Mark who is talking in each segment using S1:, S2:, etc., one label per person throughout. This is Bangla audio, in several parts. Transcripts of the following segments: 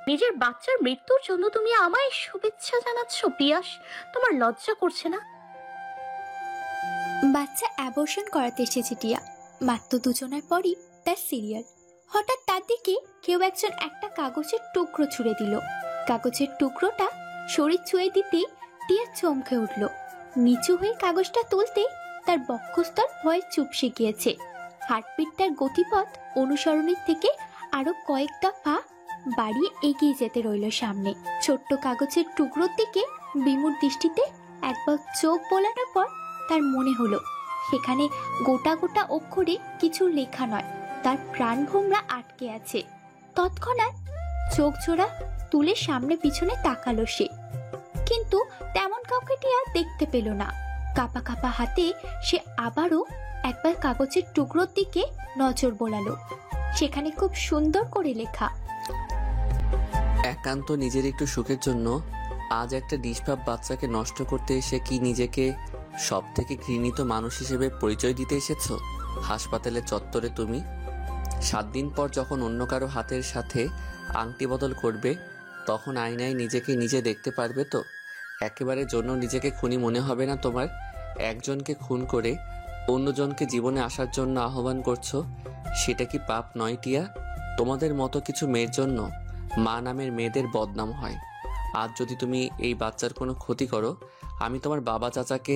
S1: নিজের বাচ্চার মৃত্যুর জন্য তুমি আমায় শুভেচ্ছা জানাচ্ছ পিয়াস? তোমার লজ্জা করছে না?
S2: বাচ্চা অ্যাবর্শন করাতে এসেছে টিয়া। মাত্র দুজনের পরই তার সিরিয়াল। হঠাৎ তার দিকে কেউ একজন একটা কাগজের টুকরো ছুঁড়ে দিল। কাগজের টুকরোটা শরীর ছুঁয়ে দিতেই টিয়া চমকে উঠল। নিচু হয়ে কাগজটা তুলতে তার বক্ষস্থল ভয়ে চুপসে গিয়েছে। হার্টবিট তার গতিপথ অনুসরণের থেকে আরো কয়েক দফা বাড়িয়ে এগিয়ে যেতে রইল সামনে। ছোট্ট কাগজের টুকরোর দিকে বিমূঢ় দৃষ্টিতে একবার চোখ বোলানোর পর তার মনে হলো সেখানে গোটা গোটা অক্ষরে কিছু লেখা নয়, তার প্রাণ ভোমরা আটকে আছে। তৎক্ষণাৎ চোখ জোড়া তুলে সামনে পিছনে তাকালো সে, কিন্তু তেমন কাউকে টিয়া দেখতে পেল না। কাপা কাপা হাতে সে আবারও একবার কাগজের টুকরোর দিকে নজর বোলালো। সেখানে খুব সুন্দর করে লেখা,
S3: একান্ত নিজের একটু সুখের জন্য আজ একটা নিষ্পাপ বাচ্চাকে নষ্ট করতে এসে কি নিজেকে সব থেকে ঘৃণিত মানুষ হিসেবে পরিচয় দিতে এসেছো হাসপাতালের চত্বরে তুমি? 7 দিন পর যখন অন্য কারো হাতের সাথে আংটি বদল করবে তখন আয়নায় নিজেকে নিজে দেখতে পারবে তো? একেবারে জন্য নিজেকে খুনি মনে হবে না তোমার? একজনকে খুন করে অন্যজনকে জীবনে আসার জন্য আহ্বান করছো, সেটা কি পাপ নয় টিয়া? তোমাদের মতো কিছু মেয়ের জন্য মা নামের মেয়েদের বদনাম হয়। আজ যদি তুমি এই বাচ্চার কোনো ক্ষতি করো, আমি তোমার বাবা চাচাকে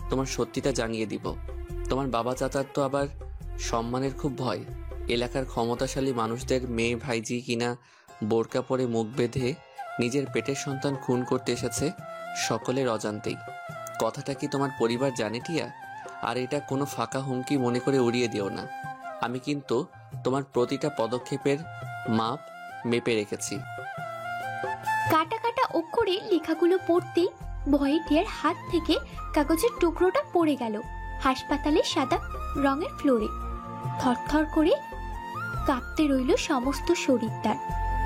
S3: তোমার সত্যিটা জানিয়ে দিব। তোমার বাবা চাচার তো আবার সম্মানের খুব ভয়। এলাকার ক্ষমতাশালী মানুষদের মেয়ে ভাইজি কিনা বোরকা পরে মুখ বেঁধে নিজের পেটের সন্তান খুন করতে এসেছে সকলের অজান্তেই। কথাটা কি তোমার পরিবার জানে টিয়া? আর এটা কোনো ফাঁকা হুমকি মনে করে উড়িয়ে দিও না। আমি কিন্তু তোমার প্রতিটা পদক্ষেপের মাপ মেপে রেখেছি।
S2: কাটা কাটা অক্ষরে লেখাগুলো পড়তেই ভয়ে টিয়ার হাত থেকে কাগজের টুকরোটা পড়ে গেল হাসপাতালের সাদা রঙের ফ্লোরে। থরথর করে কাঁপতে রইল সমস্ত শরীর তার।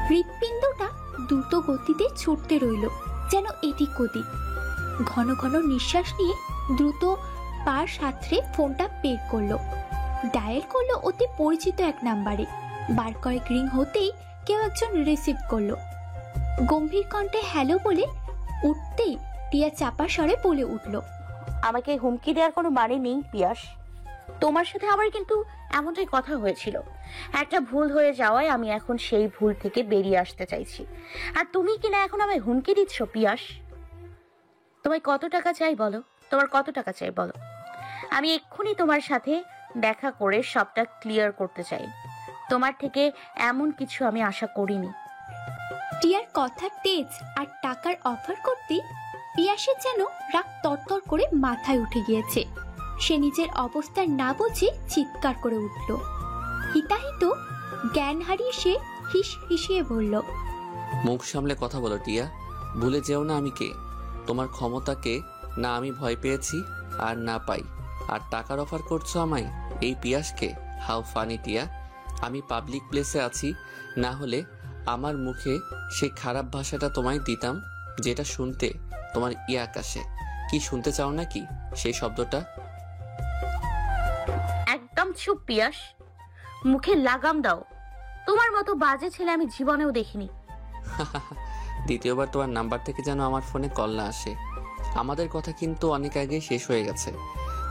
S2: হৃৎপিণ্ডটা দ্রুত গতিতে ছুটতে রইল যেন এদিক ওদিক। ঘন ঘন নিঃশ্বাস নিয়ে দ্রুত পার সাঁতরে ফোনটা বের করলো। ডায়াল করলো অতি পরিচিত এক নাম্বারে। বার কয়েক রিং হতেই কেউ একজন রিসিভ করলো। গম্ভীর কণ্ঠে হ্যালো বলে উঠতেই টিয়া চাপা স্বরে বলে উঠল,
S1: আমাকে হুমকি দেওয়ার কোনো মানে নেই পিয়াস। তোমার সাথে আমার কিন্তু এমনটাই কথা হয়েছিল। একটা ভুল হয়ে যাওয়ায় আমি এখন সেই ভুল থেকে বেরিয়ে আসতে চাইছি। আর তুমি কিনা এখন আমায় হুমকি দিচ্ছ পিয়াস। তোমায় কত টাকা চাই বলো? তোমার কত টাকা চাই বলো? আমি এক্ষুনি তোমার সাথে দেখা করে সবটা ক্লিয়ার করতে চাই। তোমার থেকে এমন কিছু আমি আশা করিনি।
S2: টিয়ার কথার তেজ আর টাকার অফার করতেই পিয়াসের যেন রাগ তরতর করে মাথায় উঠে গিয়েছে। সে নিজের অবস্থা না বুঝে চিৎকার করে উঠল। হিতাহিত জ্ঞান হারিয়ে সে হিস হিসিয়ে বলল,
S3: মুখ সামলে কথা বলো টিয়া। ভুলে যেও না আমি কে। তোমার ক্ষমতাকে না আমি ভয় পেয়েছি আর না পাই। আর টাকার অফার করছো আমায়, এই পিয়াসকে? হাউ ফানি টিয়া। আমি পাবলিক প্লেসে আছি, না হলে আমার মুখে সেই খারাপ ভাষাটা তোমায় দিতাম যেটা শুনতে তোমার আকাশে। কি শুনতে চাও নাকি সেই শব্দটা?
S1: একদম চুপ পিয়াস, মুখে লাগাম দাও। তোমার মতো বাজে ছেলে আমি জীবনেও দেখিনি।
S3: দ্বিতীয়বার তোমার নাম্বার থেকে যেন আমার ফোনে কল না আসে। আমাদের কথা কিন্তু অনেক আগে শেষ হয়ে গেছে।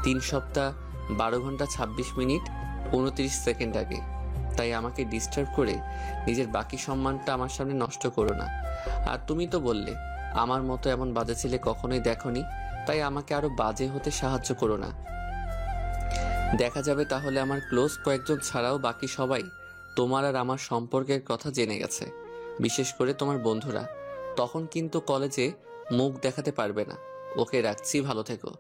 S3: 3 সপ্তাহ 12 ঘন্টা 26 মিনিট 29 সেকেন্ড আগে। তাই আমাকে ডিস্টার্ব করে নিজের বাকি সম্মানটা আমার সামনে নষ্ট করো না। আর তুমি তো বললে আমার মতো এমন বাজে ছেলে কখনোই দেখোনি, তাই আমাকে আরো বাজে হতে সাহায্য করো না। দেখা যাবে তাহলে আমার ক্লোজ কয়েকজন ছাড়াও বাকি সবাই তোমার আর আমার সম্পর্কের কথা জেনে গেছে, বিশেষ করে তোমার বন্ধুরা। তখন কিন্তু কলেজে মুখ দেখাতে পারবে না। ওকে রাখছি, ভালো থেকো।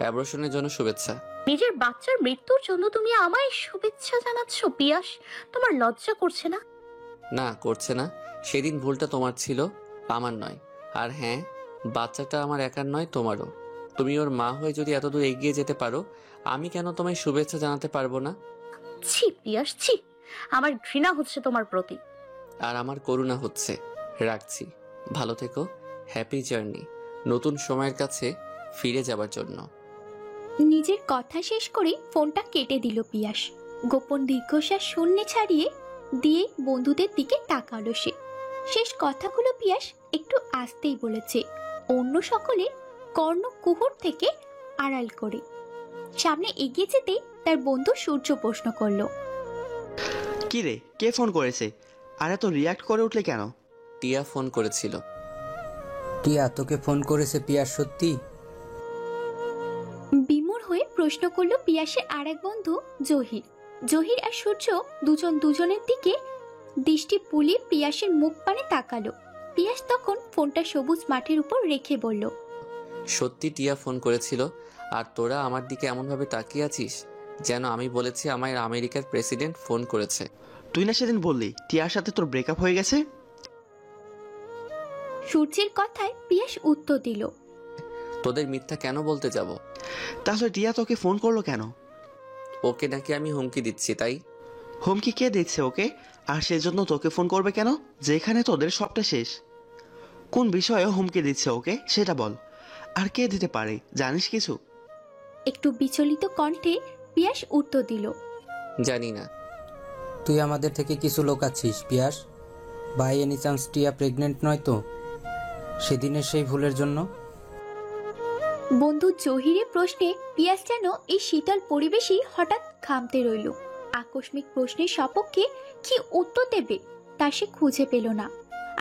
S3: অ্যাবর্শনের জন্য শুভেচ্ছা।
S1: নিজের বাচ্চার মৃত্যুর জন্য তুমি আমায় শুভেচ্ছা জানাচ্ছ পিয়াস? তোমার লজ্জা করছে না?
S3: না, করছে না। সেদিন ভুলটা তোমার ছিল, আমার নয়। আর হ্যাঁ, বাচ্চাটা আমার একার নয়, তোমারও। তুমি ওর মা হয়ে যদি এতদূর এগিয়ে যেতে পারো, আমি কেন তোমায় শুভেচ্ছা জানাতে পারবো না?
S1: ছি পিয়াস, ছি। আমার ঘৃণা হচ্ছে তোমার প্রতি।
S3: আর আমার করুণা হচ্ছে। রাখছি, ভালো থেকো। হ্যাপি জার্নি নতুন সময়ের কাছে ফিরে যাবার জন্য।
S2: নিজের কথা শেষ করে ফোনটা কেটে দিল পিয়াস। গোপন দীর্ঘশ্বাস শূন্যে ছাড়িয়ে দিয়ে বন্ধুদের দিকে তাকালো সে। শেষ কথাগুলো পিয়াস একটু আস্তেই বলেছে, অন্য সকলের কর্ণ কুহুর থেকে আড়াল করে। সামনে এগিয়ে যেতেই তার বন্ধু সূর্য প্রশ্ন করলো,
S4: কি রে, কে ফোন করেছে? আর এত রিয়াক্ট করে উঠলে কেন?
S3: টিয়া ফোন করেছিল।
S5: টিয়া তোকে ফোন করেছে পিয়াস? সত্যি?
S2: বিমূঢ় হয়ে প্রশ্ন করলো পিয়াসের আর এক বন্ধু জহির। জহির আর সূর্য দুজন দুজনের দিকে দৃষ্টি বুলিয়ে পিয়াসের মুখ পানে তাকালো। পিয়াস তখন ফোনটা সবুজ মাঠের উপর রেখে বলল,
S3: সত্যি টিয়া ফোন করেছিল। আর তোরা আমার দিকে এমনভাবে তাকিয়ে আছিস যেন আমি বলেছি আমার আমেরিকার প্রেসিডেন্ট ফোন করেছে।
S4: তুই না সেদিন বললি টিয়ার সাথে তোর ব্রেকআপ হয়ে গেছে?
S2: সূর্যের কথায় পিয়াস উত্তর দিল,
S3: তোদের মিথ্যা কেন বলতে যাব?
S4: তাহলে টিয়া তোকে ফোন করলো কেন?
S3: ওকে নাকি আমি হুমকি দিচ্ছি তাই?
S4: হুমকি কে দিচ্ছে ওকে? আর সেজন্য তোকে ফোন করবে কেন, যেখানে তোদের সবটা শেষ? কোন বিষয়ে হুমকি দিচ্ছে ওকে সেটা বল। আর কে দিতে পারে, জানিস কিছু?
S2: একটু বিচলিত কণ্ঠে পিয়াস উত্তর দিল,
S3: জানি না।
S5: তুই আমাদের থেকে কিছু লোকাচ্ছিস পিয়াস। বাই এনি চান্স টিয়া প্রেগনেন্ট নয় তো সেদিনের সেই ভুলের জন্য?
S2: বন্ধু জহিরের প্রশ্নে পিয়াস যেন এই শীতল পরিবেশই হঠাৎ ঘামতে রইল। আকস্মিক প্রশ্নের সপক্ষে কি উত্তর দেবে তা সে খুঁজে পেল না।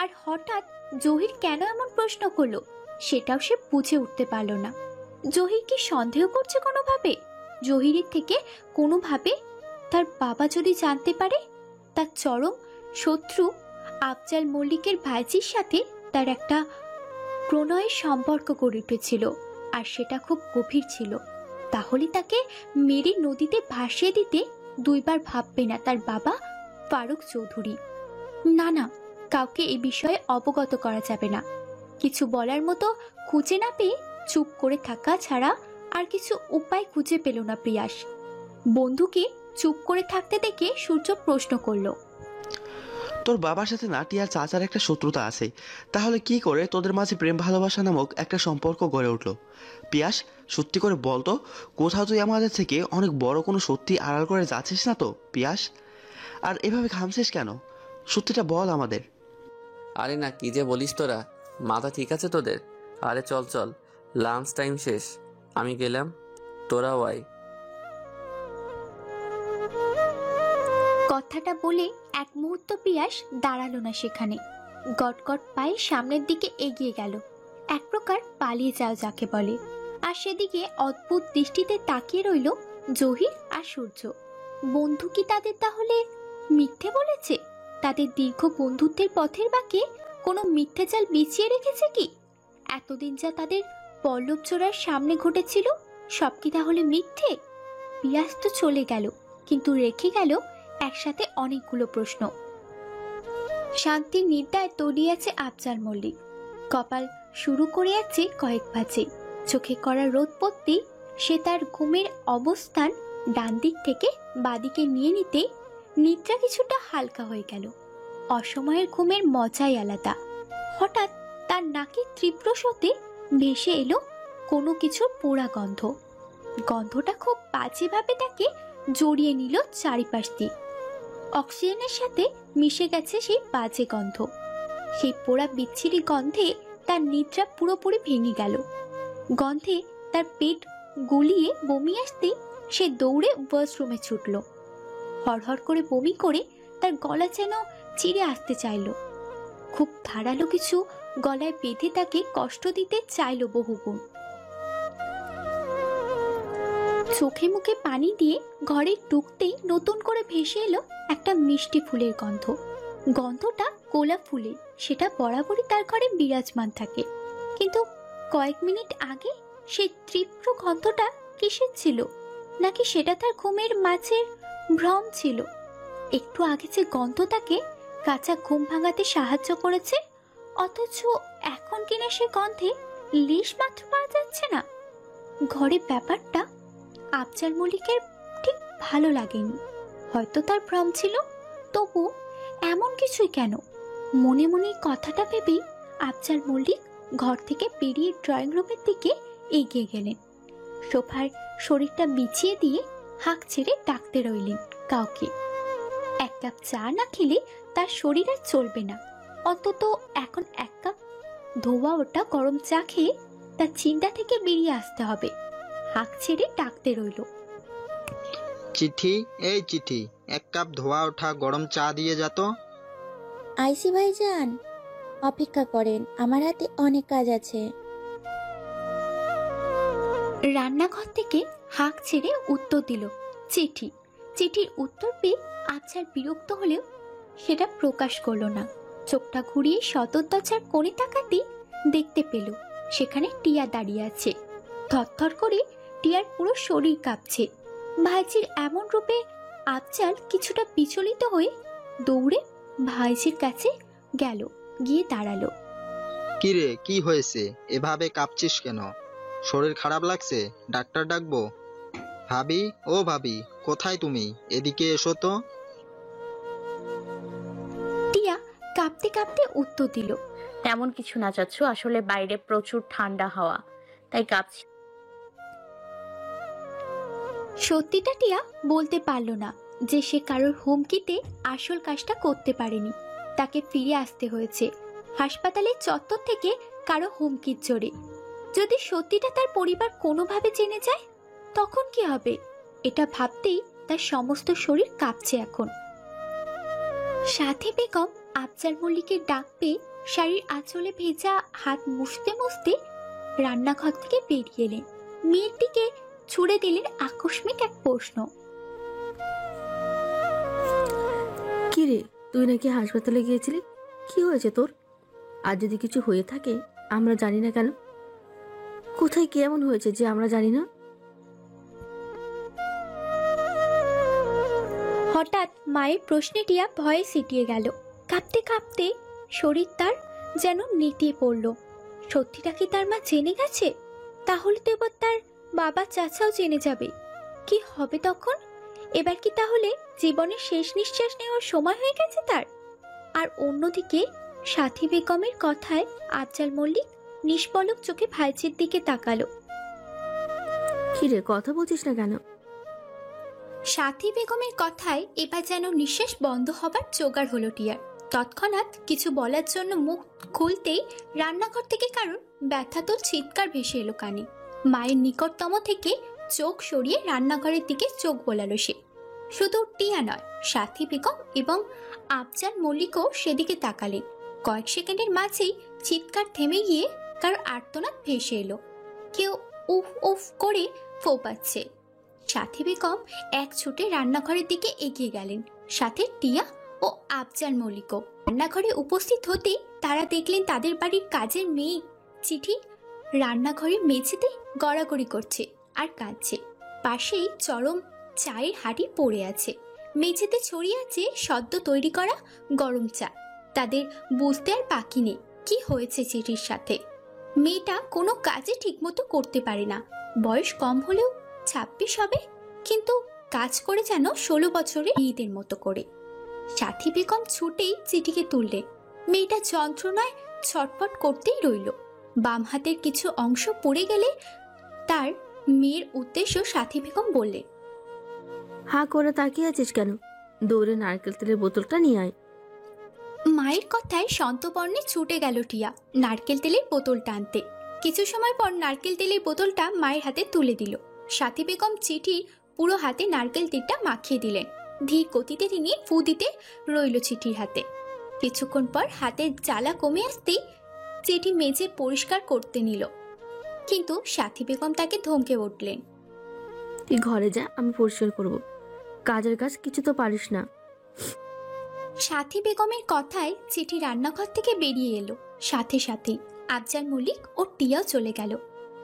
S2: আর হঠাৎ জহির কেন এমন প্রশ্ন করলো সেটাও সে বুঝে উঠতে পারল না। জহির কি সন্দেহ করছে কোনোভাবে? জহিরের থেকে কোনোভাবে তার বাবা যদি জানতে পারে তার চরম শত্রু আফজাল মল্লিকের ভাইজির সাথে তার একটা প্রণয়ের সম্পর্ক গড়ে উঠেছিল, আর সেটা খুব গভীর ছিল, তাহলে তাকে মেরে নদীতে ভাসিয়ে দিতে দুইবার ভাববে না তার বাবা ফারুক চৌধুরী। না না, কাউকে এই বিষয়ে অবগত করা যাবে না। কিছু বলার মতো খুঁজে না পেয়ে চুপ করে থাকা ছাড়া আর কিছু উপায় খুঁজে পেল না পিয়াস। বন্ধুকে চুপ করে থাকতে দেখে সূর্য প্রশ্ন করলো,
S4: তোর বাবার সাথে না টিয়ার চাচার একটা শত্রুতা আছে, তাহলে কি করে তোদের মাঝে প্রেম ভালোবাসা নামক একটা সম্পর্ক গড়ে উঠলো? পিয়াস, সত্যি করে বল তো, কোথাও তুই আমাদের থেকে অনেক বড় কোনো সত্যি আড়াল করে যাচ্ছিস না তো পিয়াস? আর এভাবে ঘামছিস কেন? সত্যিটা বল আমাদের।
S3: আরে না, কি যে বলিস তোরা, মাথা ঠিক আছে তোদের? আরে চল চল, লাঞ্চ টাইম শেষ, আমি গেলাম, তোরাও আয়।
S2: কথাটা বলে এক মুহূর্ত পিয়াস দাঁড়ালো না সেখানে। গটগট পায়ে সামনের দিকে এগিয়ে গেল, এক প্রকার পালিয়ে যাওয়া যাকে বলে। আর সেদিকে অদ্ভুত দৃষ্টিতে তাকিয়ে রইল জহির আর সূর্য। বন্ধু কি তাদের তাহলে মিথ্যে বলেছে? তাদের দীর্ঘ বন্ধুত্বের পথের বাঁকে কোনো মিথ্যে চাল বিছিয়ে রেখেছে কি? এতদিন যা তাদের পল্লব চোরার সামনে ঘটেছিল সব কি তাহলে মিথ্যে? পিয়াস তো চলে গেল, কিন্তু রেখে গেল একসাথে অনেকগুলো প্রশ্ন। শান্তির নির্দায় তলিয়ে আছে আফজাল মল্লিক, কপাল শুরু করে আছে কয়েক ভাঁজে। চোখে করা রোদ পড়তেই সে তার ঘুমের অবস্থান ডান দিক থেকে বাদিকে নিয়ে নিতে নিদ্রা কিছুটা হালকা হয়ে গেল। অসময়ের ঘুমের মজাই আলাদা। হঠাৎ তার নাকে তীব্র স্রোতে ভেসে এলো কোনো কিছুর পোড়া গন্ধ। গন্ধটা খুব বাজেভাবে তাকে জড়িয়ে নিল চারিপাশ দিয়ে। অক্সিজেনের সাথে মিশে গেছে সেই বাজে গন্ধ। সেই পোড়া বিচ্ছিরি গন্ধে তার নিদ্রা পুরোপুরি ভেঙে গেল। গন্ধে তার পেট গুলিয়ে বমি আসতেই সে দৌড়ে ওয়াশরুমে ছুটল। হড়হড় করে বমি করে তার গলা যেন চিরে আসতে চাইল। খুব ধারালো কিছু গলায় বেঁধে তাকে কষ্ট দিতে চাইল বহুগুণ। চোখে মুখে পানি দিয়ে ঘরে ঢুকতেই নতুন করে ভেসে এলো একটা মিষ্টি ফুলের গন্ধ। গন্ধটা গোলাপ ফুলের, সেটা বরাবরই তার ঘরে বিরাজমান থাকে। কিন্তু কয়েক মিনিট আগে সেই তীব্র গন্ধটা কিসের ছিল? নাকি সেটা তার ঘুমের মাঝের ভ্রম ছিল? একটু আগে যে গন্ধ তাকে কাঁচা ঘুম ভাঙাতে সাহায্য করেছে, অথচ এখন কিনা সে গন্ধে লেশ মাত্র পাওয়া যাচ্ছে না। ঘরে ব্যাপারটা আফজাল মল্লিকের ঠিক ভালো লাগেনি। হয়তো তার ভ্রম ছিল, তবু এমন কিছুই কেন? মনে মনে কথাটা ভেবেই আফজাল মল্লিক ঘর থেকে বেরিয়ে ড্রয়িং রুমের দিকে এগিয়ে গেলেন। সোফার শরীরটা বিছিয়ে দিয়ে হাঁক ছেড়ে ডাকতে রইলেন কাউকে। এক কাপ চা না খেলে তার শরীর আর চলবে না। অন্তত এখন এক কাপ ধোয়া ওটা গরম চা খেয়ে তার চিন্তা থেকে বেরিয়ে আসতে হবে। হাঁক ছেড়ে ডাকতে রইল।
S6: চিঠি, এই চিঠি, এক কাপ ধোয়া ওঠা গরম চা দিয়ে যা তো।
S7: আইসি ভাইজান, অপেক্ষা করেন, আমার হাতে অনেক কাজ আছে।
S2: রান্নাঘর থেকে হাঁক ছেড়ে উত্তর দিল চিঠি। চিঠির উত্তর পেয়ে আবছার বিরক্ত হলেও সেটা প্রকাশ করলো না। চোখটা ঘুরিয়ে সদর দরজার কোণে তাকাতেই দেখতে পেল সেখানে টিয়া দাঁড়িয়ে আছে। থরথর করে টিয়ার পুরো শরীর কাঁপছে। ভাইজির এমন রূপে আবচাল কিছুটা বিচলিত হয়ে দৌড়ে ভাইজির কাছে গেল, গিয়ে দাঁড়ালো।
S6: কিরে, কি হয়েছে? এভাবে কাঁপছিস কেন? শরীর খারাপ লাগছে? ডাক্তার ডাকবো? ভাবি, ও ভাবি, কোথায় তুমি? এদিকে এসো তো।
S2: টিয়া কাঁপতে কাঁপতে উত্তর দিল,
S1: তেমন কিছু না চাচ্ছু, আসলে বাইরে প্রচুর ঠান্ডা হাওয়া, তাই কাঁপছি।
S2: সত্যিটা টিয়া বলতে পারল না যে সে কারোর হুমকিতে আসল কাজটা করতে পারেনি। তাকে ফিরে আসতে হয়েছে হাসপাতালের চত্বর থেকে কারো হুমকির জোরে। যদি সত্যিটা তার পরিবার কোনোভাবে জেনে যায় তখন কি হবে? এটা ভাবতেই তার সমস্ত শরীর কাঁপছে এখন। সাথী বেগম আফজাল মল্লিকের ডাক পেয়ে শাড়ির আঁচলে ভেজা হাত মুছতে মুছতে রান্নাঘর থেকে বেরিয়ে এলেন। মেয়ের দিকে ছুড়ে দিলেন আকস্মিক এক প্রশ্ন।
S8: কি রে, তুই নাকি হাসপাতালে গিয়েছিলি? কি হয়েছে তোর? আর যদি কিছু হয়ে থাকে আমরা জানি না কেন? কোথায় কি এমন হয়েছে যে আমরা জানি না?
S2: হঠাৎ মায়ের প্রশ্নে টিয়া ভয়ে সিটিয়ে গেল। কাঁপতে কাঁপতে শরীর তার যেন নেতিয়ে পড়ল। সত্যিটা কি তার মা জেনে গেছে? তাহলে তো এবার তার বাবা চাচাও জেনে যাবে। কি হবে তখন? এবার কি তাহলে জীবনের শেষ নিঃশ্বাস নেওয়ার সময় হয়ে গেছে তার? আর অন্যদিকে সাথী বেগমের কথায় আফজাল মল্লিক নিষ্পলক চোখে ভাইজির দিকে তাকালো।
S8: কি রে, কথা বলছিস না কেন?
S2: সাথী বেগমের কথায় এবার যেন নিঃশ্বাস বন্ধ হবার জোগাড় হলো টিয়ার। তৎক্ষণাৎ কিছু বলার জন্য মুখ খুলতেই রান্নাঘর থেকে কারোর ব্যথাতুর চিৎকার ভেসে এলো কানে। মায়ের নিকটতম থেকে চোখ সরিয়ে রান্নাঘরের দিকে চোখ বোলালো সে। শুধু টিয়া নয়, সাথী বেগম এবং আফজাল মল্লিকও সেদিকে তাকালেন। কয়েক সেকেন্ডের মাঝেই চিৎকার থেমে গিয়ে কারো আর্তনাদ ভেসে এলো। কেউ উফ উফ করে ফোপাচ্ছে। সাথী বেগম এক ছুটে রান্নাঘরের দিকে এগিয়ে গেলেন, সাথে টিয়া ও আফজাল মল্লিকও। রান্নাঘরে উপস্থিত হতেই তারা দেখলেন তাদের বাড়ির কাজের মেয়ে চিঠি রান্নাঘরে মেঝেতে গড়াগড়ি করছে আর কাঁদছে। পাশেই চরম চায়ের হাঁড়ি পড়ে আছে। মেঝেতে ছড়িয়ে আছে সদ্য তৈরি করা গরম চা। তাদের বুঝতে আর বাকি নেই কি হয়েছে চিঠির সাথে। মেয়েটা কোনো কাজে ঠিকমতো করতে পারে না। বয়স কম হলেও 26 হবে, কিন্তু কাজ করে যেন 16 বছরের মেয়েদের মতো করে। সাথী বেগম ছুটেই চিঠিকে তুললে। মেয়েটা যন্ত্রণায় ছটফট করতেই রইল। বাম হাতের কিছু অংশ পড়ে গেলে তার মেয়ের উদ্দেশ্য সাথী বেগম বললে,
S8: হা করে তাকিয়ে আছিস কেন? দৌড়ে নারকেল তেলের বোতলটা নিয়ে আয়।
S2: মায়ের কথায় সন্তপর্ণে ছুটে গেল টিয়া নারকেল তেলের বোতলটা আনতে। কিছু সময় পর নারকেল তেলের বোতলটা মায়ের হাতে তুলে দিল। সাথী বেগম চিঠির পুরো হাতে নারকেল তেলটা মাখিয়ে দিলেন। ধীর গতিতে তিনি ফু দিতে রইল চিঠির হাতে। কিছুক্ষণ পর হাতের জ্বালা কমে আসতেই চিঠি মেজে পরিষ্কার করতে নিল, কিন্তু সাথী বেগম তাকে ধমকে উঠলেন,
S8: তুই ঘরে যা, আমি পরিষ্কার করব। কাজের কাজ কিছু তো পারিস না।
S2: সাথী বেগমের কথায় চিঠি রান্নাঘর থেকে বেরিয়ে এলো। সাথে সাথেই আফজাল মল্লিক ও টিয়াও চলে গেল।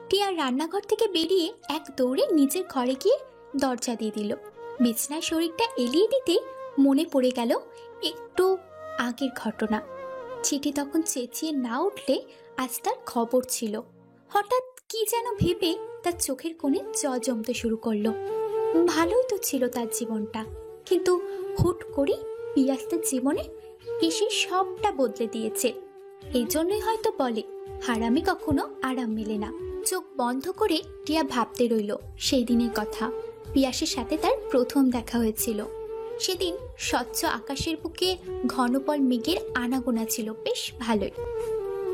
S2: টিয়া রান্নাঘর থেকে বেরিয়ে এক দৌড়ে নিজের ঘরে গিয়ে দরজা দিয়ে দিল। বিছনায় শরীরটা এলিয়ে দিতে মনে পড়ে গেল একটু আগের ঘটনা। চিঠি তখন চেঁচিয়ে না উঠলে আজ তার খবর ছিল। হঠাৎ কি যেন ভেবে তার চোখের কোণে জল জমতে শুরু করলো। ভালোই তো ছিল তার জীবনটা, কিন্তু হুট করে পিয়াস তার জীবনে এসে সবটা বদলে দিয়েছে। এই জন্যই হয়তো বলে, হারামে কখনো আরাম মেলে না। চোখ বন্ধ করে টিয়া ভাবতে রইল সেই দিনের কথা। পিয়াসের সাথে তার প্রথম দেখা হয়েছিল। সেদিন স্বচ্ছ আকাশের বুকে ঘনপল মেঘের আনাগোনা ছিল বেশ ভালোই।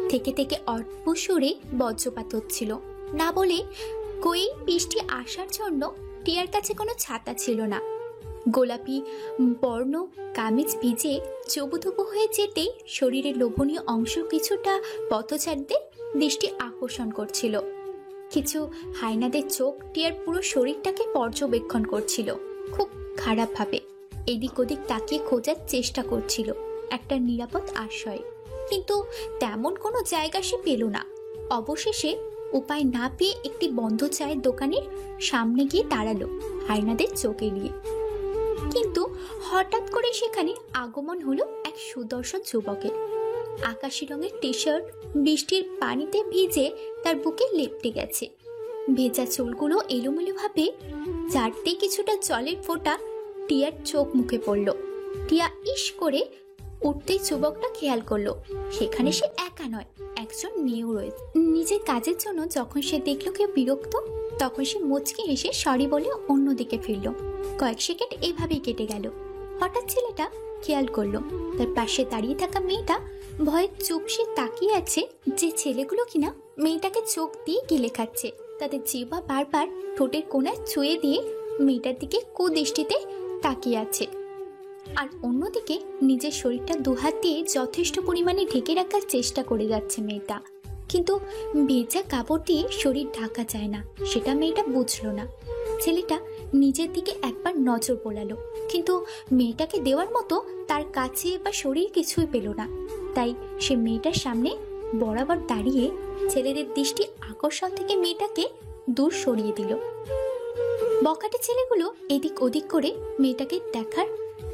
S2: থেকে থেকে অল্প সুরে বজ্রপাত হচ্ছিল। না বলে কই বৃষ্টি আসার জন্য টিয়ার কাছে কোনো ছাতা ছিল না। গোলাপি বর্ণ কামিজ ভিজে চবুথবু হয়ে যেতে শরীরের লোভনীয় অংশ কিছুটা পথচারীদের দৃষ্টি আকর্ষণ করছিল। কিছু হায়নাদের চোখ টিয়ার পুরো শরীরটাকে পর্যবেক্ষণ করছিল খুব খারাপভাবে। এদিক ওদিক তাকিয়ে খোঁজার চেষ্টা করছিল একটা নিরাপদ আশ্রয়, কিন্তু তেমন কোনো জায়গা সে পেল না। অবশেষে উপায় না পেয়ে একটি বন্ধ চায়ের দোকানের সামনে গিয়ে দাঁড়ালো হায়নাদের চোখ এড়িয়ে। কিন্তু হঠাৎ করে সেখানে আগমন হলো এক সুদর্শন যুবকের। আকাশি রঙের টি শার্ট বৃষ্টির পানিতে ভিজে তার বুকে লেপ্টে গেছে। ভেজা চুলগুলো এলোমেলো ভাবে চারটে কিছুটা জলের ফোঁটা টিয়ার চোখ মুখে পড়ল। টিয়া ইস করে উঠতেই যুবকটা খেয়াল করলো সেখানে সে একা নয়, একজন মেয়েও রয়েছে। নিজের কাজের জন্য যখন সে দেখলো কেউ বিরক্ত, তখন সে মুচকি হেসে সরি বলে অন্যদিকে ফিরল। কয়েক সেকেন্ড এভাবেই কেটে গেল। হঠাৎ ছেলেটা খেয়াল করলো তার পাশে দাঁড়িয়ে থাকা মেয়েটা ভয়ে চুপসে তাকিয়ে আছে। যে ছেলেগুলো কিনা মেয়েটাকে চোখ দিয়ে গিলে খাচ্ছে, তাদের জিহ্বা বারবার ঠোঁটের কোণায় ছুঁয়ে দিয়ে মেয়েটার দিকে কুদৃষ্টিতে তাকিয়ে আছে। আর অন্যদিকে নিজের শরীরটা দুহাত দিয়ে যথেষ্ট পরিমাণে ঢেকে রাখার চেষ্টা করে যাচ্ছে মেয়েটা, কিন্তু ভেজা কাপড় দিয়ে শরীর ঢাকা যায় না, সেটা মেয়েটা বুঝলো না। ছেলেটা নিজের দিকে একবার নজর বোলালো, কিন্তু মেয়েটাকে দেওয়ার মতো তার কাছে বা শরীর কিছুই পেল না। তাই সে মেয়েটার সামনে বরাবর দাঁড়িয়ে ছেলেদের দৃষ্টি আকর্ষণ থেকে মেয়েটাকে দূর সরিয়ে দিল। বখাটে ছেলেগুলো এদিক ওদিক করে মেয়েটাকে দেখার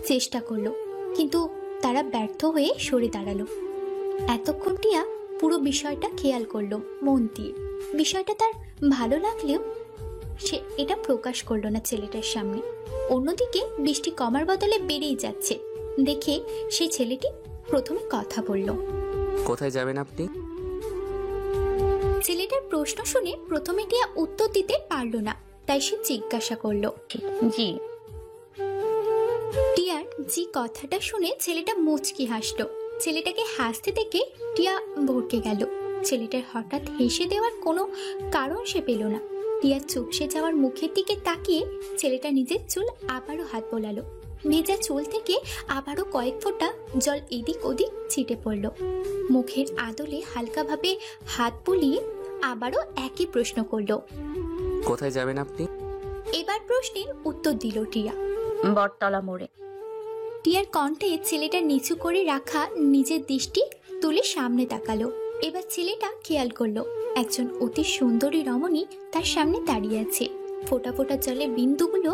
S2: চেষ্টা করলো, কিন্তু তারা ব্যর্থ হয়ে সরে দাঁড়ালো। এতক্ষণ টিয়া পুরো বিষয়টা খেয়াল করলো মন দিয়ে। বিষয়টা তার ভালো লাগলেও সে এটা প্রকাশ করলো না ছেলেটার সামনে। অন্যদিকে বৃষ্টি কমার বদলে বেড়েই যাচ্ছে দেখে সেই ছেলেটি প্রথমে কথা বলল।
S3: কোথায় যাবেন আপনি?
S2: ছেলেটার প্রশ্ন শুনে প্রথমে টিয়া উত্তর দিতে পারলো না, তাই সে জিজ্ঞাসা করলো,
S1: জি।
S2: টিয়ার জি কথাটা শুনে ছেলেটা মুচকি হাসলো। ছেলেটাকে হাসতে দেখে টিয়া ভড়কে গেল। ছেলেটার হঠাৎ হেসে দেওয়ার কোনো কারণ সে পেল না। টিয়া চুপসে যাওয়ার মুখের দিকে তাকিয়ে ছেলেটা নিজের চুল আবারও হাত বোলালো। ভেজা চুল থেকে আবারও কয়েক ফোঁটা জল এদিক ওদিক ছিটে পড়ল। মুখের আদলে হালকাভাবে হাত বুলিয়ে আবারও একই প্রশ্ন করলো,
S3: কোথায় যাবেন আপনি?
S2: এবার প্রশ্নের উত্তর দিল টিয়া,
S1: বটতলা মোড়ে।
S2: টিয়ার কণ্ঠে ছেলেটা নিচু করে রাখা নিজের দৃষ্টি তুলে সামনে তাকালো। এবার ছেলেটা খেয়াল করলো একজন অতি সুন্দরী রমণী তার সামনে দাঁড়িয়ে আছে। ফোঁটা ফোঁটা জলের বিন্দুগুলো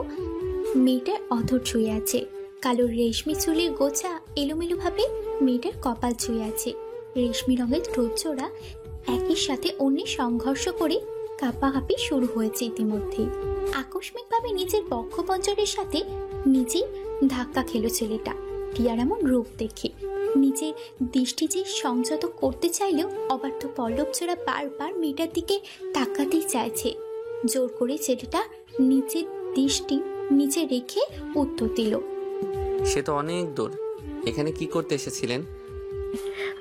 S2: মেয়েটার অধর ছুঁয়ে আছে। কালো রেশমি চুলের গোছা এলোমেলো ভাবে মেয়েটার কপাল ছুঁয়ে আছে। রেশমি রঙের ঠোঁটজোড়া একই সাথে অন্যের সংঘর্ষ করে কাঁপাকাঁপি শুরু হয়েছে ইতিমধ্যেই। আকস্মিকভাবে নিজের বক্ষপঞ্জরের সাথে নিজেই ধাক্কা খেলো ছেলেটা। টিয়ার এমন রূপ দেখে নিজের দৃষ্টি যে সংযত করতে চাইলেও অবাধ্য পল্লব জোড়া বারবার মেয়েটার দিকে তাকাতেই চাইছে। জোর করে ছেলেটা নিজের দৃষ্টি নিচে রেখে উত্তর দিল,
S3: সে তো অনেক দূর। এখানে কি করতে এসেছিলেন?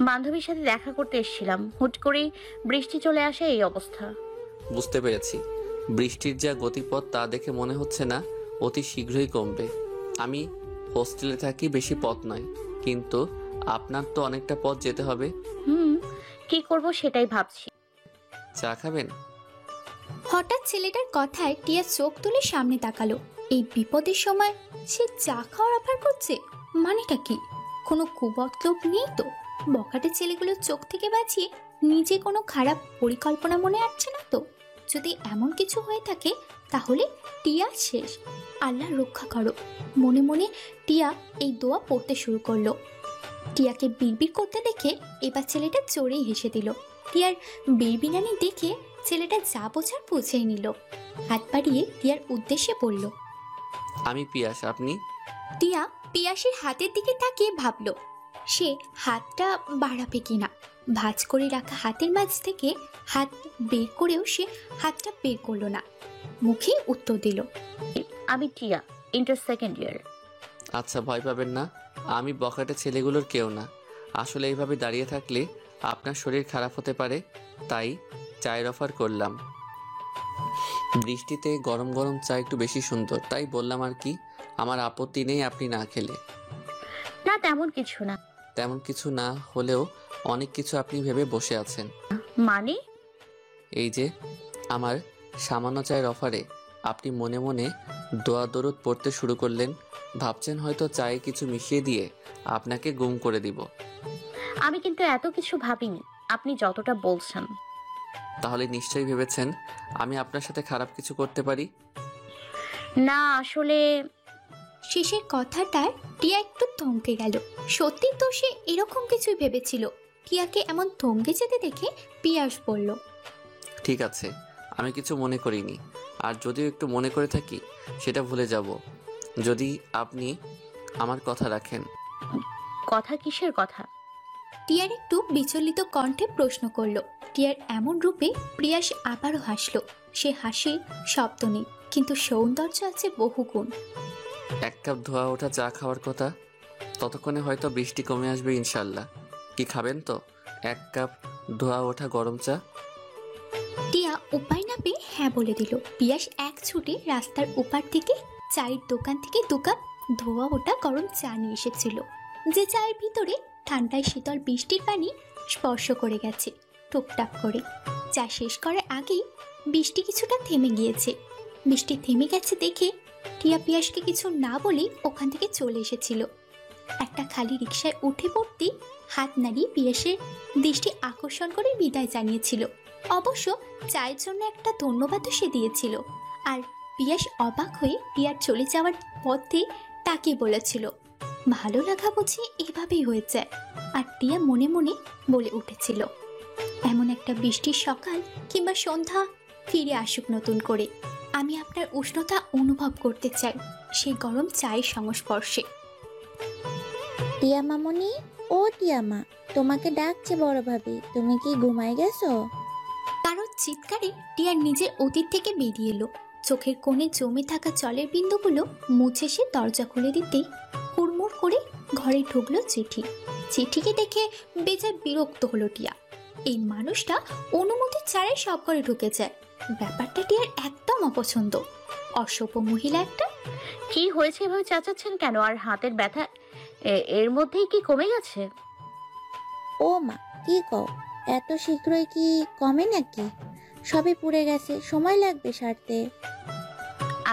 S1: বান্ধবীর সাথে দেখা করতে এসেছিলাম, হুট করেই বৃষ্টি চলে আসে, এই অবস্থা।
S3: বুঝতে পেরেছি। বৃষ্টির যা গতিপথ তা দেখে মনে হচ্ছে না অতি শীঘ্রই কমবে। আমি হোস্টেলে থাকি, বেশি পথ নয়, কিন্তু আপনার তো অনেকটা পথ যেতে হবে।
S1: কি করব সেটাই ভাবছি।
S3: চা খাবেন?
S2: হঠাৎ ছেলেটার কথায় টিয়া চোখ তুলে সামনে তাকালো। এই বিপদের সময় সে চা খাওয়ার অফার করছে, মানেটা কি? কোনো কুমতলব নেই তো? বখাটে ছেলেগুলোর চোখ থেকে বাঁচিয়ে নিজে কোনো খারাপ পরিকল্পনা মনে আসছে না তো? যদি এমন কিছু হয়ে থাকে তাহলে টিয়া শেষ, আল্লাহ রক্ষা করো। মনে মনে টিয়া এই দোয়া পড়তে শুরু করলো। টিয়াকে বিড়বিড় করতে দেখে এবার ছেলেটা চড়েই হেসে দিল। টিয়ার বিড়বিড়ানি দেখে ছেলেটা যা বোঝার বুঝেই নিল। হাত বাড়িয়ে টিয়ার উদ্দেশ্যে বলল,
S3: আমি পিয়াস, আপনি?
S2: টিয়া পিয়াসের হাতের দিকে তাকিয়ে ভাবল সে হাতটা বাড়াবে কিনা। ভাঁজ করে রাখা হাতের মাঝ থেকে হাত বের করেও সে হাতটা বের করলো না। মুখে উত্তর দিল,
S1: আমি টিয়া, ইন্টার সেকেন্ড ইয়ার।
S3: আচ্ছা, ভয় পাবেন না। আমি বখাটে ছেলেগুলোর কেউ না। আসলে এইভাবে দাঁড়িয়ে থাকলে আপনার শরীর খারাপ হতে পারে, তাই চায়ের অফার করলাম। বৃষ্টিতে গরম গরম চা একটু বেশি সুন্দর, তাই বললাম আর কি। আমার আপত্তি নেই আপনি না খেলে।
S1: না, তেমন কিছু না।
S3: তেমন কিছু না হলেও অনেক কিছু আপনি ভেবে বসে আছেন।
S1: মানে?
S3: এই যে আমার সামান্য চায়ের অফারে আপনি মনে মনে দোয়া দরুদ পড়তে শুরু করলেন। ভাবছেন হয়তো চায়ে কিছু মিশিয়ে দিয়ে আপনাকে গুম করে দিব।
S1: আমি কিন্তু এত কিছু ভাবিনি আপনি যতটা বলছেন।
S3: তাহলে নিশ্চয়ই ভেবেছেন আমি আপনার সাথে খারাপ কিছু করতে পারি।
S1: না, আসলে
S2: শেষের কথাটায় টিয়া একটু থমকে গেল। সত্যি তো সে এরকম কিছুই ভেবেছিল। টিয়াকে এমন থমকে যেতে দেখে পিয়াস বলল,
S3: ঠিক আছে, আমি কিছু মনে করিনি। আর যদিও একটু মনে করে থাকি সেটা ভুলে যাব যদি আপনি আমার কথা রাখেন।
S1: কথা কিসের কথা?
S2: টিয়ার একটু বিচলিত কণ্ঠে প্রশ্ন করলো। টিয়ার এমন রূপে প্রিয়াস আবারও হাসলো। সে হাসি শব্দ নেই, কিন্তু সৌন্দর্য আছে বহুগুণ।
S3: 1 কাপ ধোয়া ওঠা চা খাওয়ার কথা। ততক্ষণে হয়তো বৃষ্টি কমে আসবে ইনশাল্লাহ। কি খাবেন তো? 1 কাপ ধোয়া ওঠা গরম চা।
S2: টিয়া উপায় না পেয়ে হ্যাঁ বলে দিল। পিয়াস এক ছুটে রাস্তার ওপার থেকে চায়ের দোকান থেকে 2 কাপ ধোয়া ওঠা গরম চা নিয়ে এসেছিল, যে চায়ের ভিতরে ঠান্ডায় শীতল বৃষ্টির পানি স্পর্শ করে গেছে টুকটাক করে। চা শেষ করার আগেই বৃষ্টি কিছুটা থেমে গিয়েছে। বৃষ্টি থেমে গেছে দেখে টিয়া পিয়াসকে কিছু না বলেই ওখান থেকে চলে এসেছিল। একটা খালি রিকশায় উঠে পড়তেই হাত নাড়িয়ে পিয়াসের দৃষ্টি আকর্ষণ করে বিদায় জানিয়েছিল। অবশ্য চায়ের জন্য একটা ধন্যবাদও সে দিয়েছিল। আর পিয়াস অবাক হয়ে টিয়ার চলে যাওয়ার পথে তাকে বলেছিল, ভালো লাগা বুঝি এভাবেই হয়ে যায়। আর টিয়া মনে মনে বলে উঠেছিল, এমন একটা বৃষ্টির সকাল কিংবা সন্ধ্যা ফিরে আসুক নতুন করে। আমি আপনার উষ্ণতা অনুভব করতে চাই সেই গরম চায়ের সংস্পর্শে।
S7: টিয়া মামনি, ও টিয়া মা, তোমাকে ডাকছে বড় ভাবি। তুমি কি ঘুমায় গেছো?
S2: কারো চিৎকারে টিয়ার নিজের অতীত থেকে বেরিয়ে এলো। চোখের কোণে জমে থাকা জলের বিন্দুগুলো মুছে সে দরজা খুলে দিতেই হুড়মুড় করে ঘরে ঢুকলো চিঠি। চিঠিকে দেখে বেজায় বিরক্ত হলো টিয়া। এই মানুষটা অনুমতি ছাড়াই সব ঘরে ঢুকে যায়। ব্যাপারটা টিয়ার একদম অপছন্দ। অসভ্য মহিলা একটা।
S1: কি হয়েছে এভাবে চেঁচাচ্ছেন কেন? আর হাতের ব্যথা এর মধ্যেই কি কমে গেছে?
S7: ও মা, কি কও? এত শীঘ্রই কি কমে নাকি? সবই পুড়ে গেছে, সময় লাগবে সারতে।